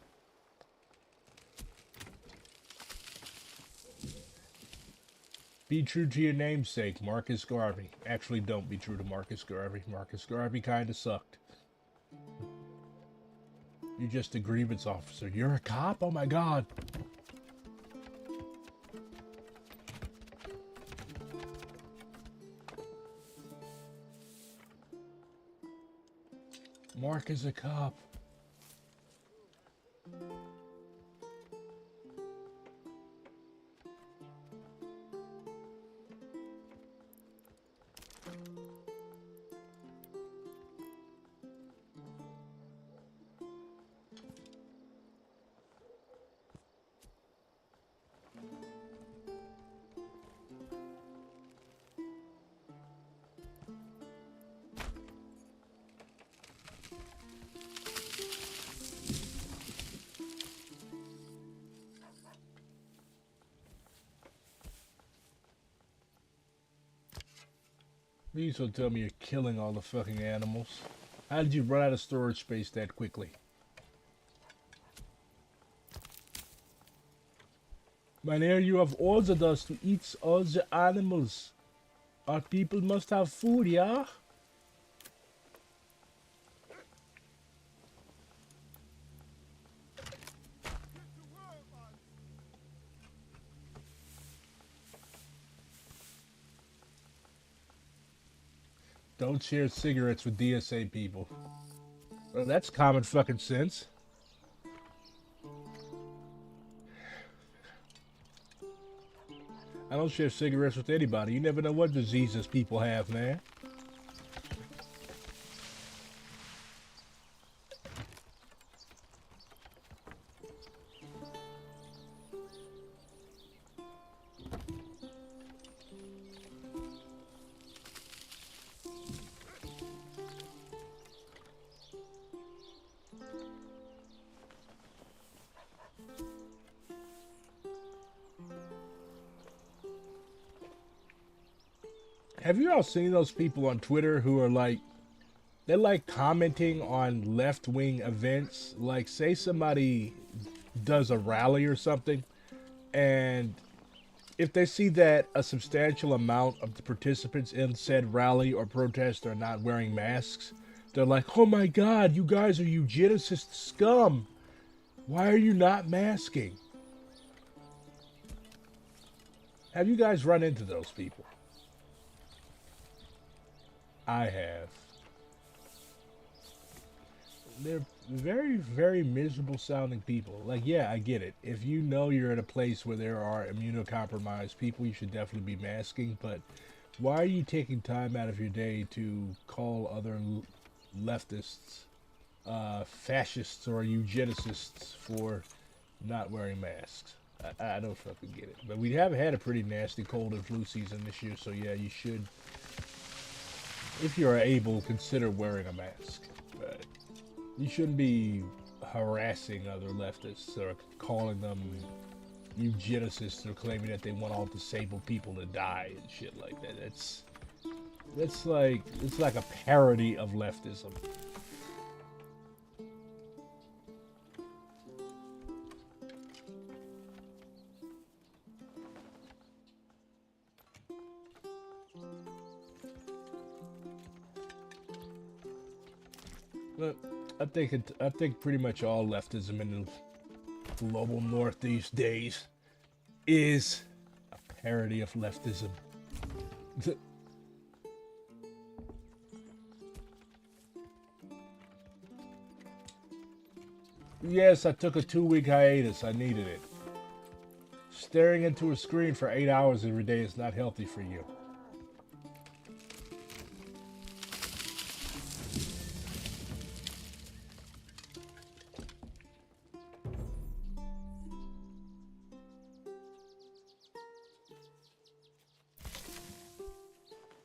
Speaker 2: Be true to your namesake, Marcus Garvey. Actually, don't be true to Marcus Garvey. Marcus Garvey kind of sucked. You're just a grievance officer. You're a cop? Oh my god. Mark is a cop. Please don't tell me you're killing all the fucking animals. How did you run out of storage space that quickly? Mynheer, you have ordered us to eat all the animals. Our people must have food, yeah? Don't share cigarettes with DSA people. Well, that's common fucking sense. I don't share cigarettes with anybody. You never know what diseases people have, man. Have you all seen those people on Twitter who are like, they're like commenting on left-wing events? Like, say somebody does a rally or something, and if they see that a substantial amount of the participants in said rally or protest are not wearing masks, they're like, oh my god, you guys are eugenicist scum. Why are you not masking? Have you guys run into those people? I have. They're very, very miserable sounding people. Like, yeah, I get it. If you know you're at a place where there are immunocompromised people, you should definitely be masking. But why are you taking time out of your day to call other leftists fascists or eugenicists for not wearing masks? I don't fucking get it. But we have had a pretty nasty cold and flu season this year, so yeah, you should, if you're able, consider wearing a mask. But you shouldn't be harassing other leftists or calling them eugenicists or claiming that they want all disabled people to die and shit like that. It's like a parody of leftism. But I think pretty much all leftism in the global north these days is a parody of leftism. Yes, I took a 2-week hiatus. I needed it. Staring into a screen for 8 hours every day is not healthy for you.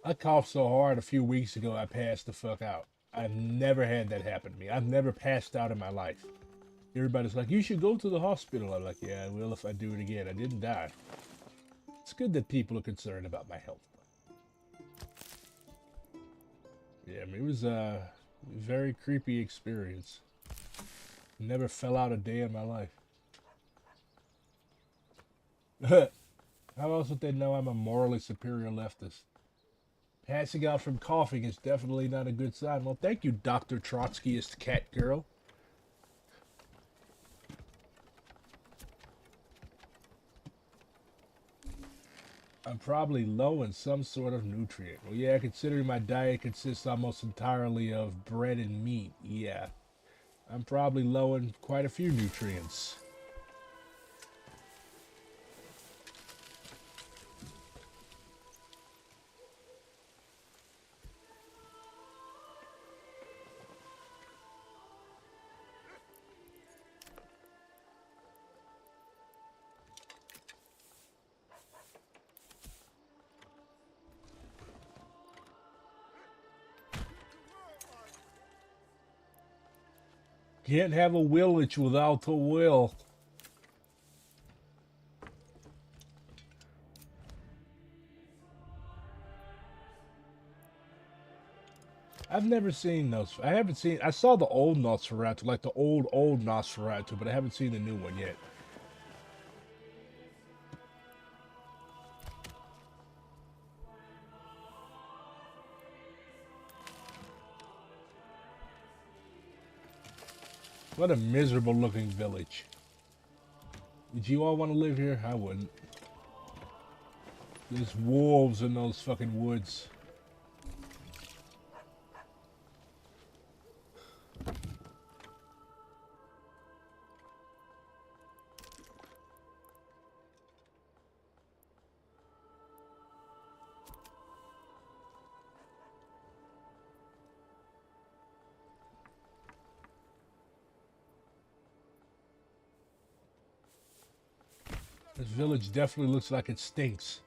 Speaker 2: I coughed so hard a few weeks ago I passed the fuck out. I've never had that happen to me. I've never passed out in my life. Everybody's like, you should go to the hospital. I'm like, yeah, I will if I do it again. I didn't die. It's good that people are concerned about my health. Yeah, I mean, it was a very creepy experience. Never fell out a day in my life. How else would they know I'm a morally superior leftist? Passing out from coughing is definitely not a good sign. Well, thank you, Dr. Trotskyist cat girl. I'm probably low in some sort of nutrient. Well, yeah, considering my diet consists almost entirely of bread and meat, yeah. I'm probably low in quite a few nutrients. Can't have a village without a will. I've never seen those. I saw the old Nosferatu, like the old Nosferatu, but I haven't seen the new one yet. What a miserable looking village. Would you all want to live here? I wouldn't. There's wolves in those fucking woods. This village definitely looks like it stinks.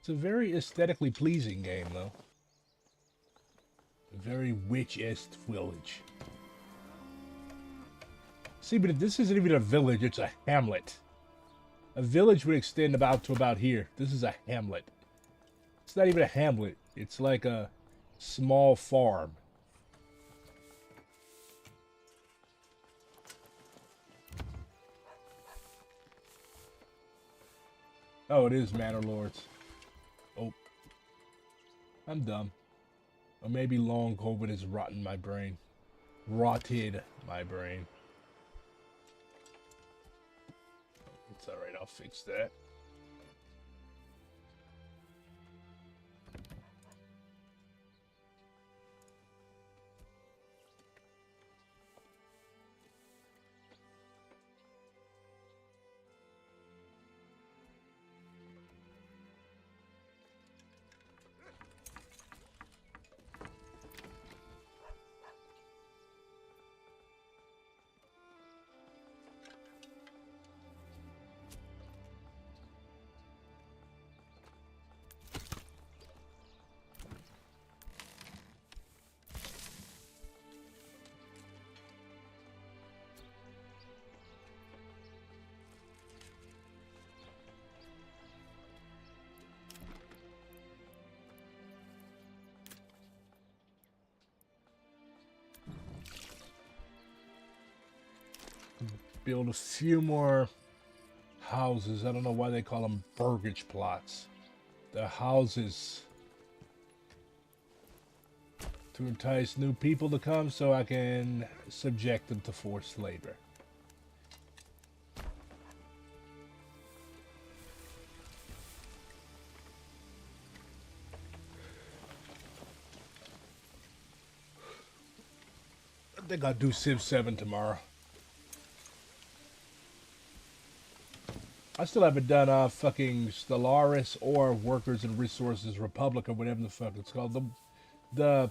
Speaker 2: It's a very aesthetically pleasing game, though. A very witch-esque village. See, but this isn't even a village, it's a hamlet. A village would extend to about here. This is a hamlet. It's not even a hamlet. It's like a small farm. Oh, it is Manor Lords. Oh. I'm dumb. Or maybe long COVID has rotten my brain. Rotted my brain. It's alright, I'll fix that. Build a few more houses. I don't know why they call them burgage plots. The houses to entice new people to come so I can subject them to forced labor. I think I'll do Civ 7 tomorrow. I still haven't done fucking Stellaris or Workers and Resources Republic or whatever the fuck it's called. The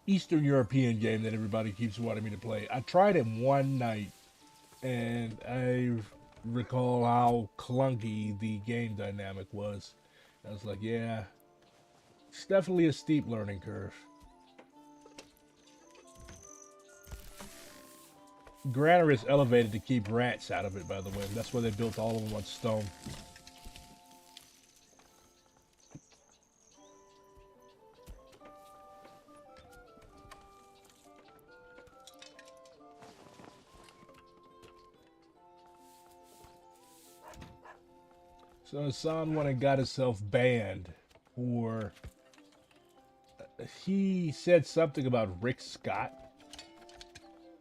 Speaker 2: Eastern European game that everybody keeps wanting me to play. I tried it one night and I recall how clunky the game dynamic was. I was like, yeah, it's definitely a steep learning curve. Granite is elevated to keep rats out of it, by the way. That's why they built all of them on stone. So Hassan went and got himself banned for... He said something about Rick Scott.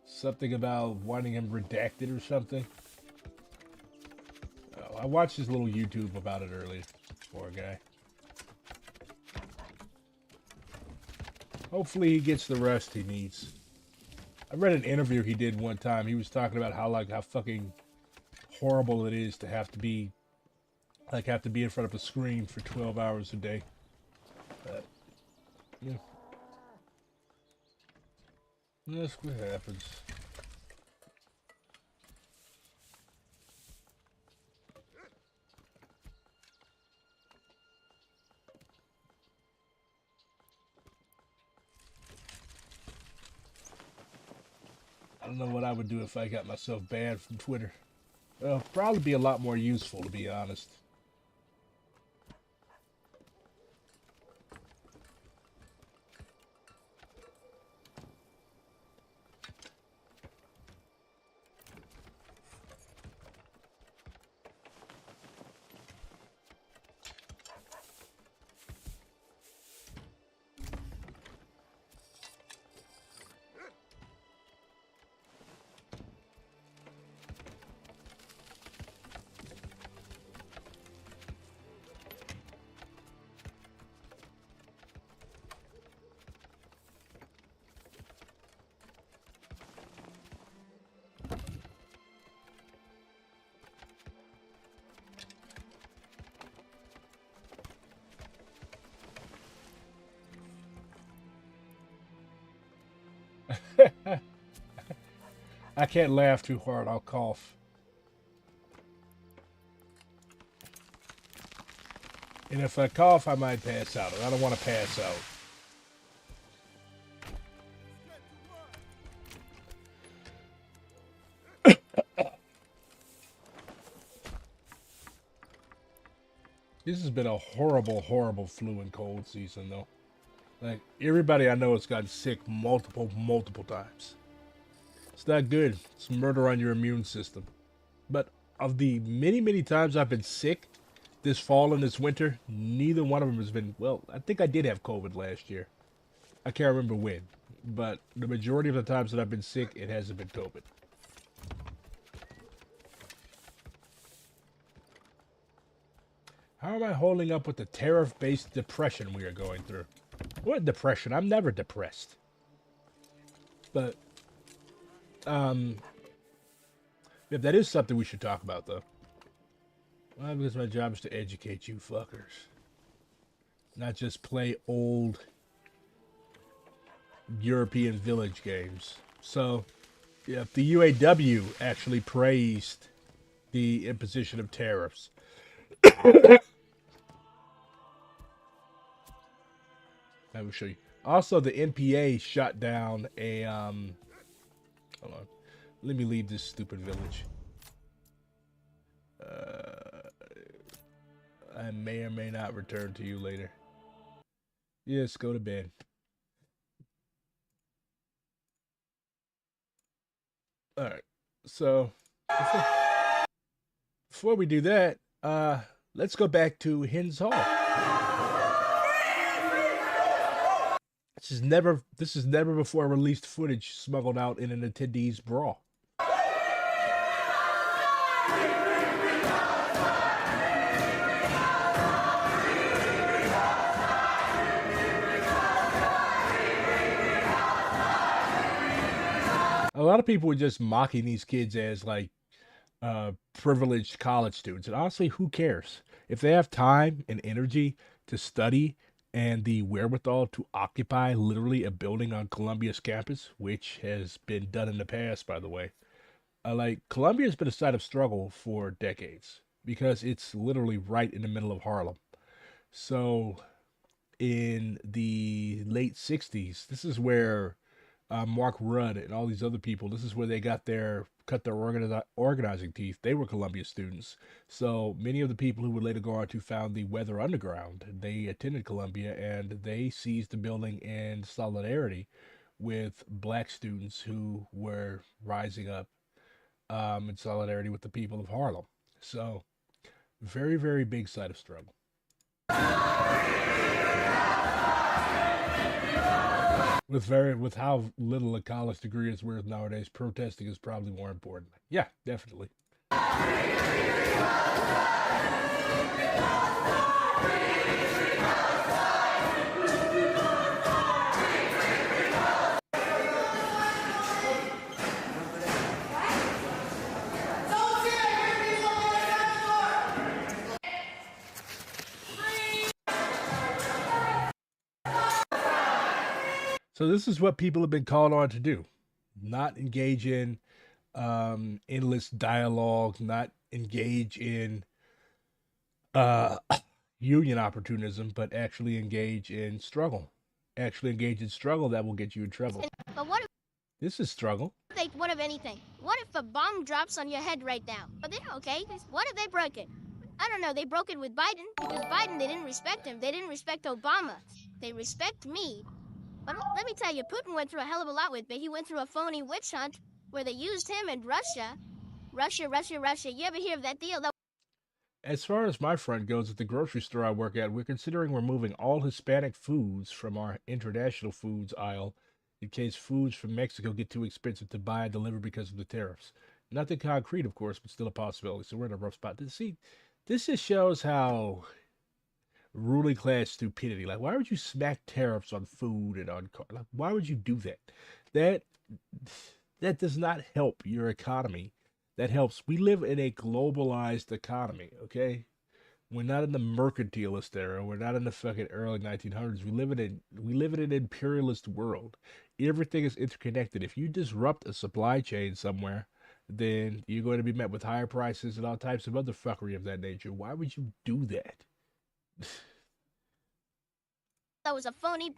Speaker 2: Something about wanting him redacted or something. Oh, I watched his little YouTube about it earlier. Poor guy. Hopefully he gets the rest he needs. I read an interview he did one time. He was talking about how fucking horrible it is to have to be in front of a screen for 12 hours a day. Yeah. That's what happens. I don't know what I would do if I got myself banned from Twitter. Well, probably be a lot more useful, to be honest. I can't laugh too hard, I'll cough. And if I cough, I might pass out. I don't want to pass out. This has been a horrible, horrible flu and cold season, though. Like, everybody I know has gotten sick multiple times. It's not good. It's murder on your immune system. But of the many times I've been sick this fall and this winter, neither one of them has been, well, I think I did have COVID last year. I can't remember when. But the majority of the times that I've been sick, it hasn't been COVID. How am I holding up with the tariff-based depression we are going through? What depression? I'm never depressed. But, yeah, that is something we should talk about, though. Well, because my job is to educate you fuckers. Not just play old European village games. So, yeah, the UAW actually praised the imposition of tariffs. I will show you. Also, the NPA shot down a, hold on. Let me leave this stupid village. I may or may not return to you later. Yes, go to bed. Alright, so, before we do that, let's go back to Hens Hall. This is never before released footage smuggled out in an attendee's bra. A lot of people were just mocking these kids as like privileged college students, and honestly, who cares? If they have time and energy to study and the wherewithal to occupy literally a building on Columbia's campus, which has been done in the past, by the way. Like, Columbia has been a site of struggle for decades because it's literally right in the middle of Harlem. So, in the late 60s, this is where Mark Rudd and all these other people, this is where they cut their organizing teeth. They were Columbia students. So many of the people who would later go on to found the Weather Underground, they attended Columbia and they seized the building in solidarity with black students who were rising up in solidarity with the people of Harlem. So very, very big side of struggle. With how little a college degree is worth nowadays, protesting is probably more important. Yeah, definitely. So this is what people have been called on to do. Not engage in endless dialogue, not engage in union opportunism, but actually engage in struggle. Actually engage in struggle that will get you in trouble.
Speaker 10: But what if
Speaker 2: This is struggle.
Speaker 10: what if anything? What if a bomb drops on your head right now? But then, okay, what if they broke it? I don't know, they broke it with Biden, because Biden, they didn't respect him. They didn't respect Obama. They respect me. But let me tell you, Putin went through a hell of a lot with me. He went through a phony witch hunt where they used him and Russia. You ever hear of that deal?
Speaker 2: As far as my front goes, at the grocery store I work at, we're considering removing all Hispanic foods from our international foods aisle in case foods from Mexico get too expensive to buy and deliver because of the tariffs. Nothing concrete, of course, but still a possibility. So we're in a rough spot. See, this just shows how ruling class stupidity. Like, why would you smack tariffs on food and on car? Like, why would you do that? That does not help your economy. That helps. We live in a globalized economy, okay? We're not in the mercantilist era. We're not in the fucking early 1900s. We live in an imperialist world. Everything is interconnected. If you disrupt a supply chain somewhere, then you're going to be met with higher prices and all types of other fuckery of that nature. Why would you do that?
Speaker 10: That was a phony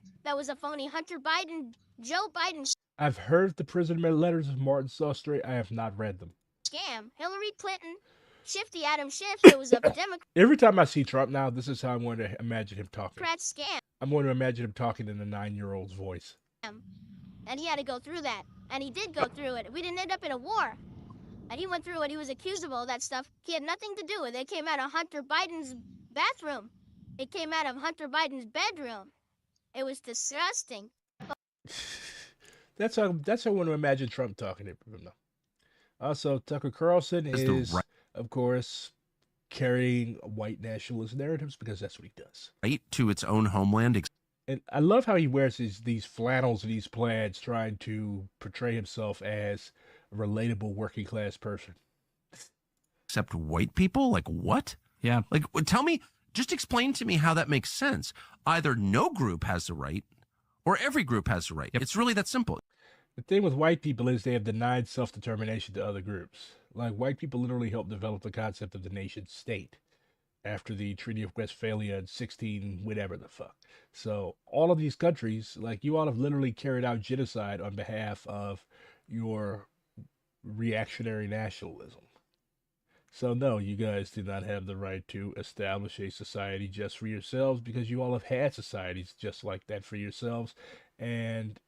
Speaker 10: Hunter Biden, Joe Biden
Speaker 2: I've heard the prison letters of Martin Sostre. I have not read them.
Speaker 10: scam. Hillary Clinton Shifty Adam Schiff, it was a Democrat
Speaker 2: Every time I see Trump now, this is how I'm going to imagine him talking.
Speaker 10: scam.
Speaker 2: I'm going to imagine him talking in a 9-year-old's voice.
Speaker 10: And he had to go through that. And he did go through it. We didn't end up in a war. And he went through it. He was accused of all that stuff. He had nothing to do with it. It came out of Hunter Biden's bathroom. It came out of Hunter Biden's bedroom. It was disgusting.
Speaker 2: That's how I want to imagine Trump talking to him. Also, Tucker Carlson is, of course, carrying white nationalist narratives because that's what he does.
Speaker 11: Right to its own homeland.
Speaker 2: And I love how he wears these flannels and these plaids, trying to portray himself as a relatable working class person.
Speaker 11: Except white people? Like what?
Speaker 12: Yeah.
Speaker 11: Like, tell me, just explain to me how that makes sense. Either no group has the right, or every group has the right. It's really that simple.
Speaker 2: The thing with white people is they have denied self-determination to other groups. Like, white people literally helped develop the concept of the nation state after the Treaty of Westphalia in 16 whatever the fuck. So all of these countries, like, you all have literally carried out genocide on behalf of your reactionary nationalism. So no, you guys do not have the right to establish a society just for yourselves, because you all have had societies just like that for yourselves. And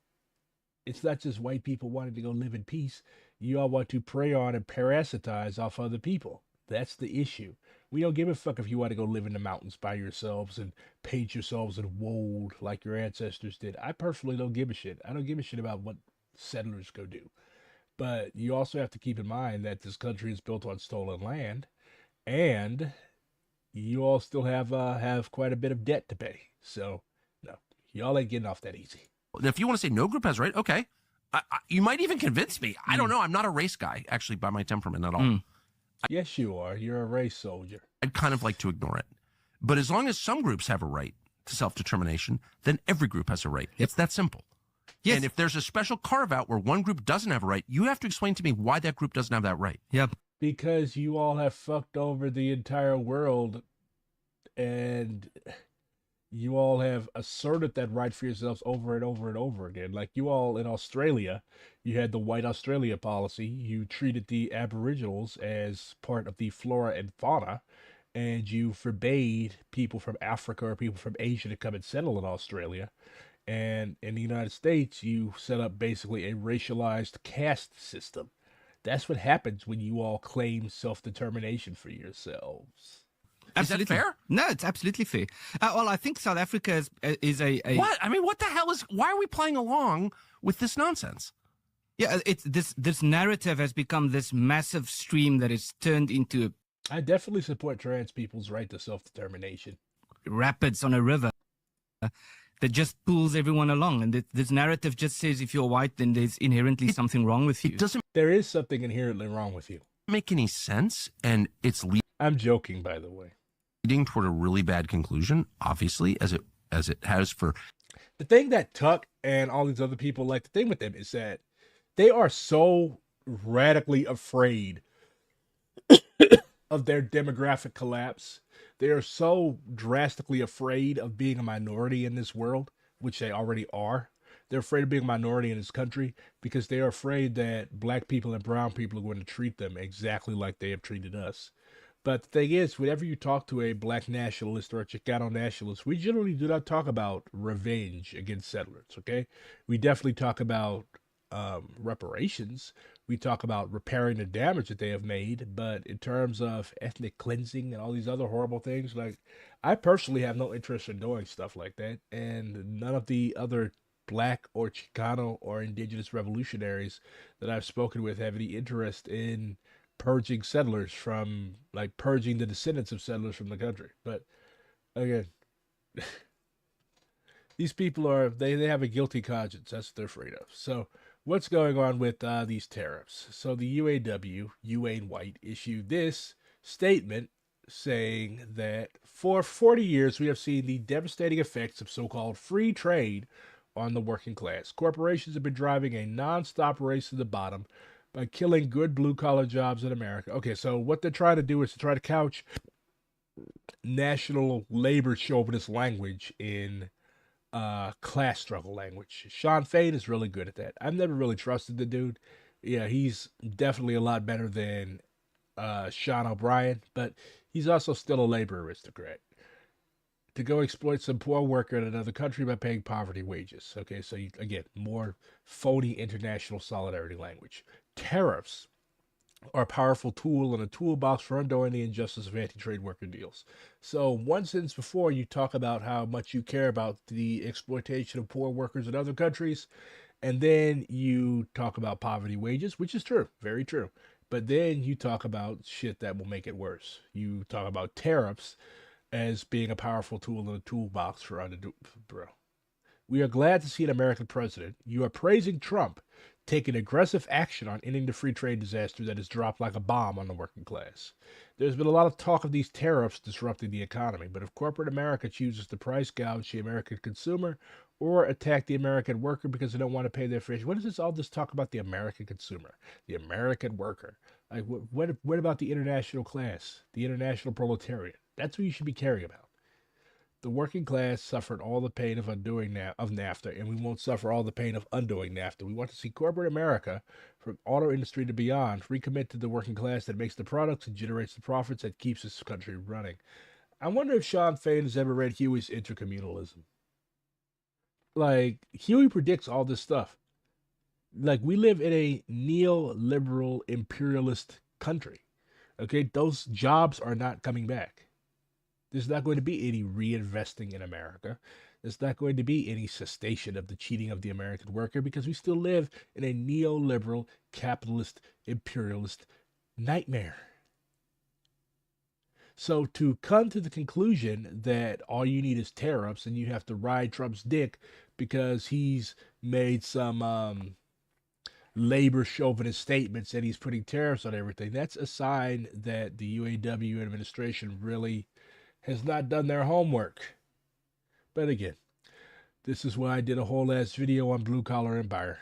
Speaker 2: it's not just white people wanting to go live in peace. You all want to prey on and parasitize off other people. That's the issue. We don't give a fuck if you want to go live in the mountains by yourselves and paint yourselves in wool like your ancestors did. I personally don't give a shit. I don't give a shit about what settlers go do. But you also have to keep in mind that this country is built on stolen land, and you all still have quite a bit of debt to pay. So, no, y'all ain't getting off that easy.
Speaker 11: And if you want to say no group has right, okay. You might even convince me. I don't know. I'm not a race guy, actually, by my temperament at all.
Speaker 2: Yes, you are. You're a race soldier.
Speaker 11: I'd kind of like to ignore it. But as long as some groups have a right to self-determination, then every group has a right. It's that simple. Yes. And if there's a special carve-out where one group doesn't have a right, you have to explain to me why that group doesn't have that right.
Speaker 12: Yep.
Speaker 2: Because you all have fucked over the entire world, and you all have asserted that right for yourselves over and over and over again. Like, you all in Australia, you had the White Australia policy. You treated the Aboriginals as part of the flora and fauna, and you forbade people from Africa or people from Asia to come and settle in Australia. And in the United States, you set up basically a racialized caste system. That's what happens when you all claim self-determination for yourselves.
Speaker 12: Absolutely.
Speaker 11: Is that fair?
Speaker 12: No, it's absolutely fair. Well, I think South Africa is a...
Speaker 11: What? I mean, what the hell is... Why are we playing along with this nonsense?
Speaker 12: Yeah, it's this narrative has become this massive stream that is turned into...
Speaker 2: I definitely support trans people's right to self-determination.
Speaker 12: Rapids on a river that just pulls everyone along. And this narrative just says if you're white, then there's inherently something wrong with you.
Speaker 11: It doesn't
Speaker 2: There is something inherently wrong with you.
Speaker 11: make any sense, and it's
Speaker 2: I'm joking, by the way.
Speaker 11: leading toward a really bad conclusion, obviously, as it has for...
Speaker 2: The thing that Tuck and all these other people, like, the thing with them is that they are so radically afraid of their demographic collapse. They are so drastically afraid of being a minority in this world, which they already are. They're afraid of being a minority in this country because they are afraid that black people and brown people are going to treat them exactly like they have treated us. But the thing is, whenever you talk to a black nationalist or a Chicano nationalist, we generally do not talk about revenge against settlers, okay? We definitely talk about reparations. We talk about repairing the damage that they have made. But in terms of ethnic cleansing and all these other horrible things, like, I personally have no interest in doing stuff like that. And none of the other black or Chicano or indigenous revolutionaries that I've spoken with have any interest in purging settlers from, like, purging the descendants of settlers from the country. But again, these people they have a guilty conscience. That's what they're afraid of. So what's going on with these tariffs? So the UAW, Wayne White, issued this statement saying that for 40 years we have seen the devastating effects of so-called free trade on the working class. Corporations have been driving a non-stop race to the bottom by killing good blue-collar jobs in America. Okay, so what they're trying to do is to try to couch national labor chauvinist language in class struggle language. Sean Fane is really good at that. I've never really trusted the dude. Yeah, he's definitely a lot better than Sean O'Brien, but he's also still a labor aristocrat. To go exploit some poor worker in another country by paying poverty wages. Okay, so again, more phony international solidarity language. Tariffs are a powerful tool in a toolbox for undoing the injustice of anti-trade worker deals. So one sentence before, you talk about how much you care about the exploitation of poor workers in other countries, and then you talk about poverty wages, which is true, very true. But then you talk about shit that will make it worse. You talk about tariffs as being a powerful tool in a toolbox for bro. We are glad to see an American president. You are praising Trump taking aggressive action on ending the free trade disaster that has dropped like a bomb on the working class. There's been a lot of talk of these tariffs disrupting the economy, but if corporate America chooses to price gouge the American consumer or attack the American worker because they don't want to pay their fair, what is all this talk about the American consumer, the American worker? Like, what about the international class, the international proletariat? That's what you should be caring about. The working class suffered all the pain of NAFTA, and we won't suffer all the pain of undoing NAFTA. We want to see corporate America, from auto industry to beyond, recommit to the working class that makes the products and generates the profits that keeps this country running. I wonder if Sean Fain has ever read Huey's Intercommunalism. Like, Huey predicts all this stuff. Like, we live in a neoliberal imperialist country. Okay, those jobs are not coming back. There's not going to be any reinvesting in America. There's not going to be any cessation of the cheating of the American worker because we still live in a neoliberal, capitalist, imperialist nightmare. So to come to the conclusion that all you need is tariffs and you have to ride Trump's dick because he's made some labor chauvinist statements and he's putting tariffs on everything, that's a sign that the UAW administration really has not done their homework. But again, this is why I did a whole ass video on blue collar empire.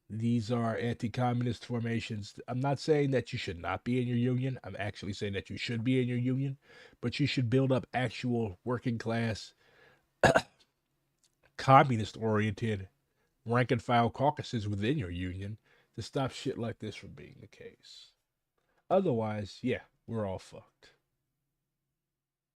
Speaker 2: These are anti-communist formations. I'm not saying that you should not be in your union. I'm actually saying that you should be in your union, but you should build up actual working class, communist-oriented rank and file caucuses within your union to stop shit like this from being the case. Otherwise, yeah, we're all fucked.